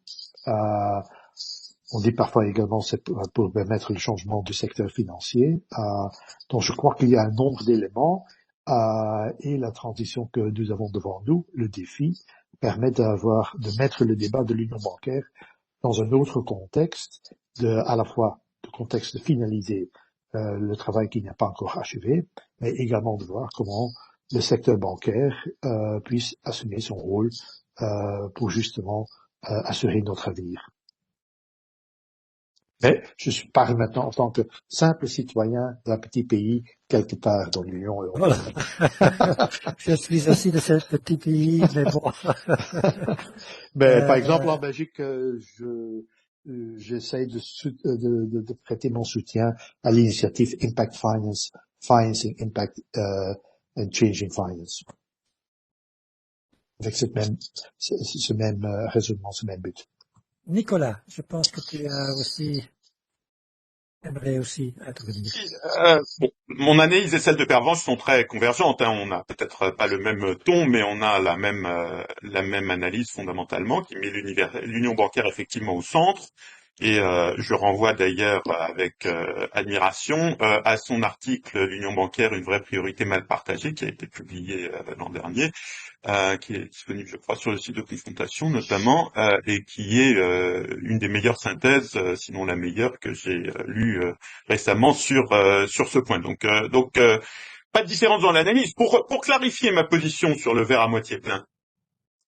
On dit parfois également c'est pour permettre le changement du secteur financier. Donc je crois qu'il y a un nombre d'éléments et la transition que nous avons devant nous, le défi, permet de mettre le débat de l'union bancaire dans un autre contexte, à la fois de contexte de finaliser le travail qui n'est pas encore achevé, mais également de voir comment le secteur bancaire puisse assumer son rôle pour justement assurer notre avenir. Mais je parle maintenant en tant que simple citoyen d'un petit pays quelque part dans l'Union européenne. Voilà. Je suis aussi de ce petit pays, mais bon. Mais par exemple en Belgique, j'essaie de prêter mon soutien à l'initiative Impact Finance, Financing Impact and Changing Finance. Avec ce même raisonnement, ce même but. Nicolas, je pense que tu aimerais aussi intervenir. Bon, mon analyse et celle de Pervenche sont très convergentes. Hein. On n'a peut-être pas le même ton, mais on a la même analyse fondamentalement qui met l'union bancaire effectivement au centre Et je renvoie d'ailleurs avec admiration à son article "L'union bancaire, une vraie priorité mal partagée", qui a été publié l'an dernier, qui est disponible, je crois, sur le site de Confrontation notamment, et qui est une des meilleures synthèses, sinon la meilleure, que j'ai lue récemment sur ce point. Donc, pas de différence dans l'analyse. Pour clarifier ma position sur le verre à moitié plein,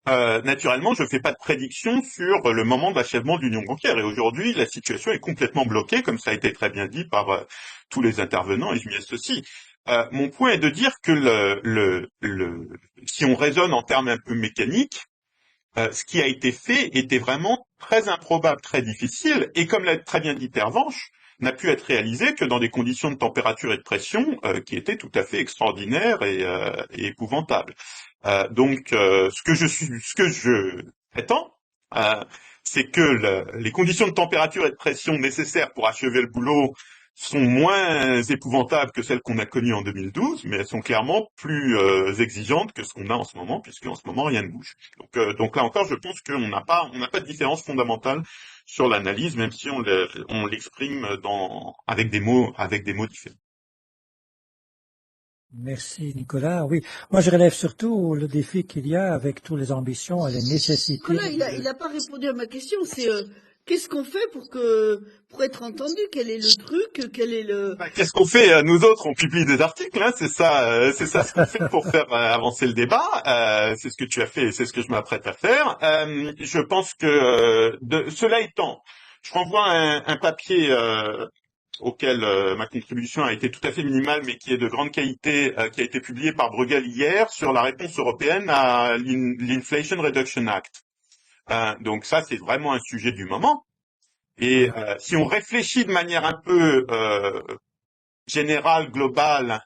naturellement, je ne fais pas de prédiction sur le moment d'achèvement de l'union bancaire. Et aujourd'hui, la situation est complètement bloquée, comme ça a été très bien dit par tous les intervenants, et je m'y associe. Mon point est de dire que si on raisonne en termes un peu mécaniques, ce qui a été fait était vraiment très improbable, très difficile, et comme l'a très bien dit Pervenche, n'a pu être réalisé que dans des conditions de température et de pression qui étaient tout à fait extraordinaires et épouvantables. Donc, ce que je prétends, c'est que les conditions de température et de pression nécessaires pour achever le boulot sont moins épouvantables que celles qu'on a connues en 2012, mais elles sont clairement plus exigeantes que ce qu'on a en ce moment, puisque en ce moment rien ne bouge. Donc là encore, je pense qu'on n'a pas de différence fondamentale sur l'analyse, même si on l'exprime avec des mots différents. Merci Nicolas. Oui, moi je relève surtout le défi qu'il y a avec toutes les ambitions et les nécessités. Nicolas, il a pas répondu à ma question. C'est qu'est-ce qu'on fait pour être entendu? Quel est le truc? Quel est le Qu'est-ce qu'on fait? Nous autres, on publie des articles, hein, c'est ça ce qu'on fait pour faire avancer le débat. C'est ce que tu as fait et c'est ce que je m'apprête à faire. Je pense que cela étant, je renvoie un papier auquel ma contribution a été tout à fait minimale, mais qui est de grande qualité, qui a été publié par Bruegel hier sur la réponse européenne à l'Inflation Reduction Act. Donc ça, c'est vraiment un sujet du moment. Et si on réfléchit de manière un peu générale, globale,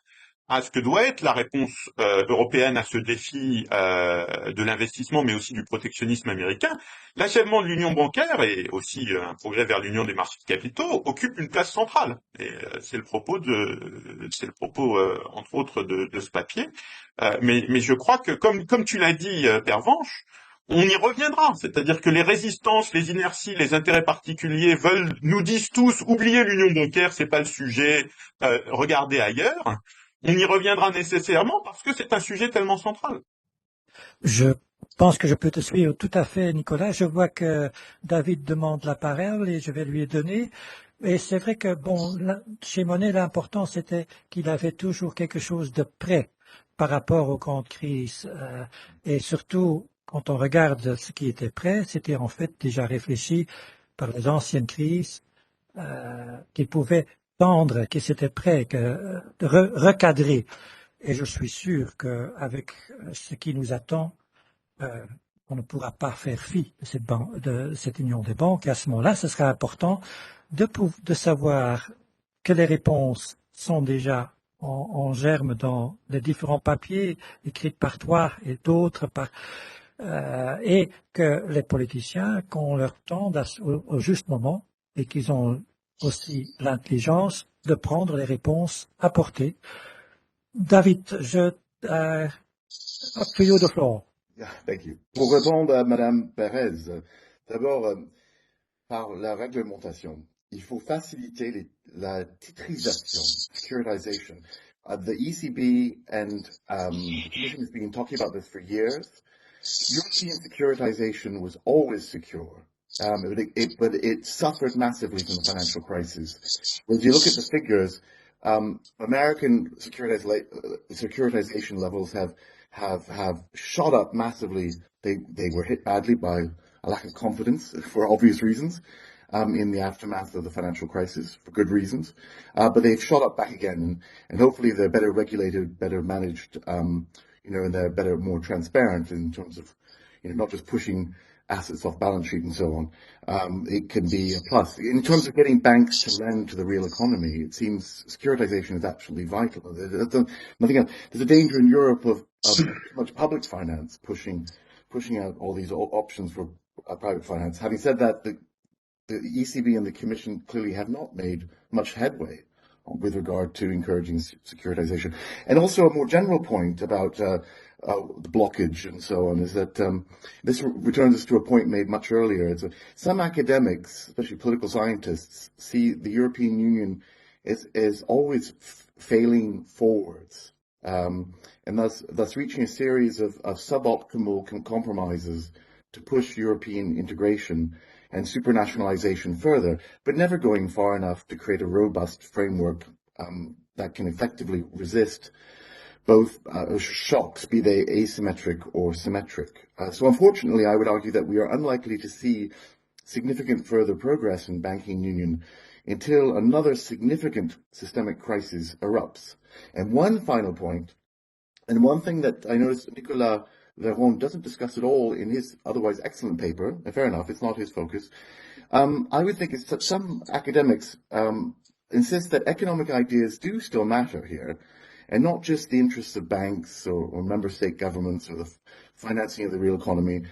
à ce que doit être la réponse européenne à ce défi de l'investissement, mais aussi du protectionnisme américain, l'achèvement de l'union bancaire et aussi un progrès vers l'union des marchés de capitaux occupe une place centrale. Et c'est le propos entre autres de ce papier. Mais je crois que comme tu l'as dit, Pervenche, on y reviendra, c'est-à-dire que les résistances, les inerties, les intérêts particuliers nous disent tous, oubliez l'union bancaire, c'est pas le sujet, regardez ailleurs. On y reviendra nécessairement parce que c'est un sujet tellement central. Je pense que je peux te suivre tout à fait, Nicolas. Je vois que David demande la parole et je vais lui donner. Et c'est vrai que, bon, chez Monet, l'important, c'était qu'il avait toujours quelque chose de prêt par rapport aux grandes crises. Et surtout, quand on regarde ce qui était prêt, c'était en fait déjà réfléchi par les anciennes crises, qu'il pouvait tendre, qu'il s'était prêt, de recadrer. Et je suis sûr qu'avec ce qui nous attend, on ne pourra pas faire fi de cette union des banques. Et à ce moment-là, ce sera important de savoir que les réponses sont déjà en germe dans les différents papiers écrits par toi et d'autres, et que les politiciens, qu'on leur tende au juste moment et qu'ils ont aussi l'intelligence de prendre les réponses apportées. David, up to you the floor. Thank you. Pour répondre à Madame Perez, d'abord, par la réglementation, il faut faciliter la titrisation, securitization. The ECB and the Commission has been talking about this for years. European securitization was always secure, but it suffered massively from the financial crisis. If you look at the figures, American securitization levels have shot up massively. They were hit badly by a lack of confidence for obvious reasons, in the aftermath of the financial crisis for good reasons. But they've shot up back again, and hopefully they're better regulated, better managed, and they're better, more transparent in terms of, not just pushing assets off balance sheet and so on. It can be a plus. In terms of getting banks to lend to the real economy, it seems securitization is absolutely vital. Nothing else. There's a danger in Europe of too much public finance pushing out all these options for private finance. Having said that, the ECB and the Commission clearly have not made much headway with regard to encouraging securitization. And also a more general point about the blockage and so on is that this returns us to a point made much earlier. Some academics, especially political scientists, see the European Union as always failing forwards, and thus reaching a series of suboptimal compromises to push European integration and supranationalization further, but never going far enough to create a robust framework that can effectively resist both shocks, be they asymmetric or symmetric. So unfortunately, I would argue that we are unlikely to see significant further progress in banking union until another significant systemic crisis erupts. And one final point, and one thing that I noticed Nicolas Véron doesn't discuss at all in his otherwise excellent paper, and fair enough, it's not his focus. I would think it's that some academics insist that economic ideas do still matter here, and not just the interests of banks or member state governments or the financing of the real economy.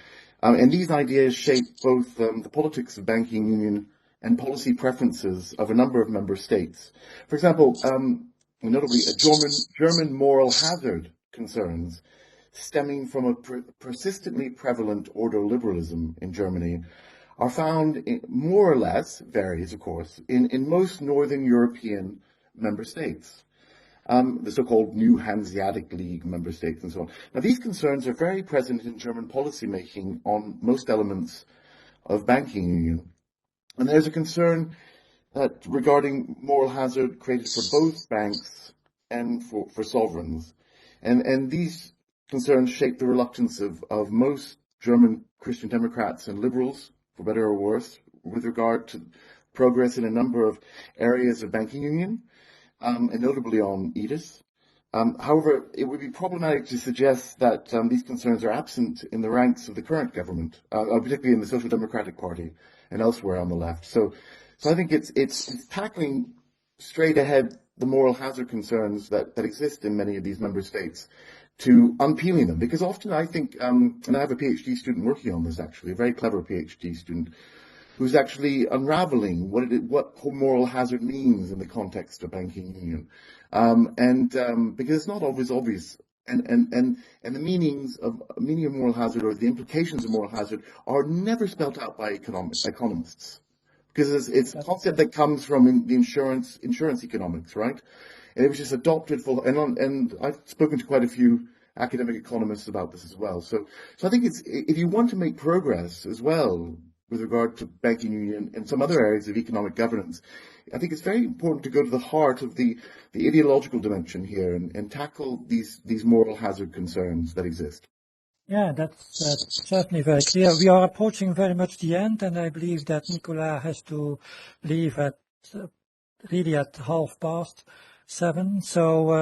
And these ideas shape both the politics of banking union and policy preferences of a number of member states. For example, notably, German moral hazard concerns stemming from a persistently prevalent ordoliberalism in Germany are found more or less, varies of course, in most Northern European member states, the so-called new Hanseatic League member states and so on. Now these concerns are very present in German policymaking on most elements of banking union. And there's a concern that regarding moral hazard created for both banks and for sovereigns. And these concerns shape the reluctance of most German Christian Democrats and liberals, for better or worse, with regard to progress in a number of areas of banking union, and notably on EDIS. However, it would be problematic to suggest that these concerns are absent in the ranks of the current government, particularly in the Social Democratic Party and elsewhere on the left. So I think it's tackling straight ahead the moral hazard concerns that exist in many of these member states, to unpeeling them, because often I think, and I have a PhD student working on this actually, a very clever PhD student, who's actually unraveling what moral hazard means in the context of banking union, because it's not always obvious, and the meaning of moral hazard or the implications of moral hazard are never spelled out by economists, because it's a concept that comes from the insurance economics, right? And it was just adopted and I've spoken to quite a few academic economists about this as well. So I think if you want to make progress as well with regard to banking union and some other areas of economic governance, I think it's very important to go to the heart of the ideological dimension here and tackle these moral hazard concerns that exist. Yeah, that's certainly very clear. We are approaching very much the end, and I believe that Nicolas has to leave really at 7:30. So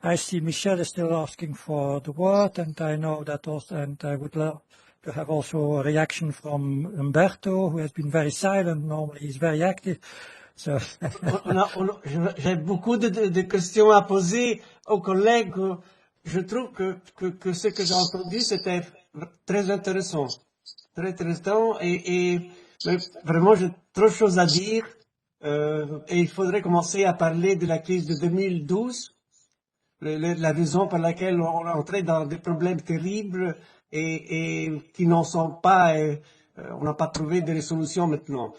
I see Michel is still asking for the word, and I know that also, and I would love to have also a reaction from Umberto, who has been very silent. Normally, he's very active. So J'ai beaucoup de questions à poser aux collègues. Je trouve que ce que j'ai entendu, c'était très intéressant. Très intéressant mais vraiment, j'ai trop de choses à dire. Et il faudrait commencer à parler de la crise de 2012, la raison par laquelle on est entré dans des problèmes terribles et qui n'en sont pas, on n'a pas trouvé de solutions maintenant.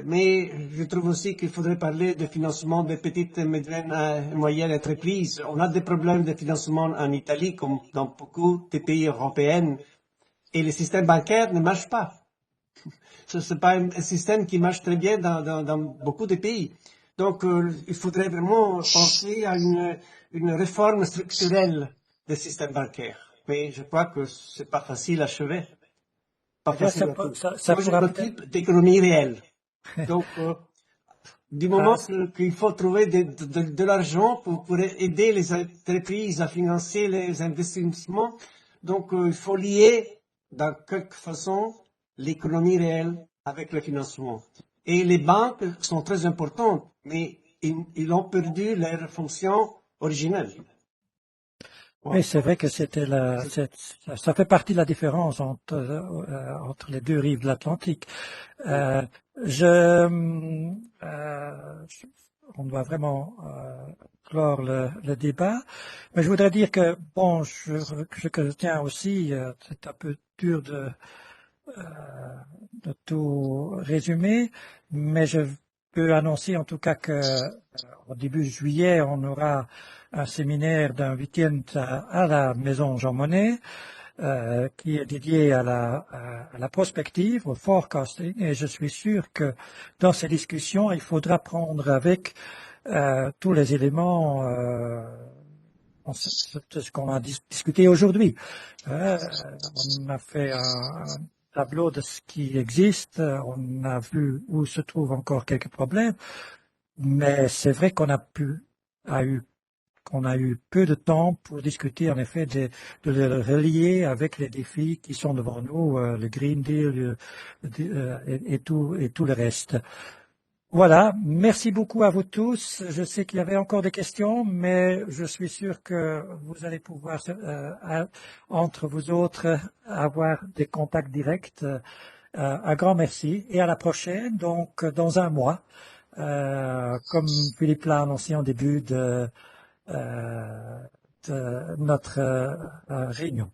Mais je trouve aussi qu'il faudrait parler de financement des petites et moyennes entreprises. On a des problèmes de financement en Italie, comme dans beaucoup de pays européens, et le système bancaire ne marche pas. Ce n'est pas un système qui marche très bien dans beaucoup de pays. Donc, il faudrait vraiment penser à une réforme structurelle du système bancaire. Mais je crois que c'est pas facile à achever. Pas facile. Moi, je m'occupe d'économie réelle. Donc, du moment qu'il faut trouver de l'argent pour aider les entreprises à financer les investissements, donc il faut lier, dans quelque façon, l'économie réelle avec le financement. Et les banques sont très importantes, mais ils ont perdu leur fonction originelle. Oui, c'est vrai que ça fait partie de la différence entre les deux rives de l'Atlantique. on doit vraiment clore le débat. Mais je voudrais dire que, bon, je tiens aussi, c'est un peu dur de tout résumer, mais je peux annoncer en tout cas que au début juillet, on aura un séminaire d'un week-end à la Maison Jean Monnet, qui est dédié à la prospective, au forecasting, et je suis sûr que dans ces discussions, il faudra prendre avec tous les éléments de ce qu'on a discuté aujourd'hui. On a fait un tableau de ce qui existe, on a vu où se trouvent encore quelques problèmes, mais c'est vrai qu'on a eu peu de temps pour discuter en effet de le relier avec les défis qui sont devant nous, le Green Deal et tout le reste. Voilà, merci beaucoup à vous tous. Je sais qu'il y avait encore des questions, mais je suis sûr que vous allez pouvoir, entre vous autres, avoir des contacts directs. Un grand merci et à la prochaine, donc dans un mois, comme Philippe l'a annoncé en début de notre réunion.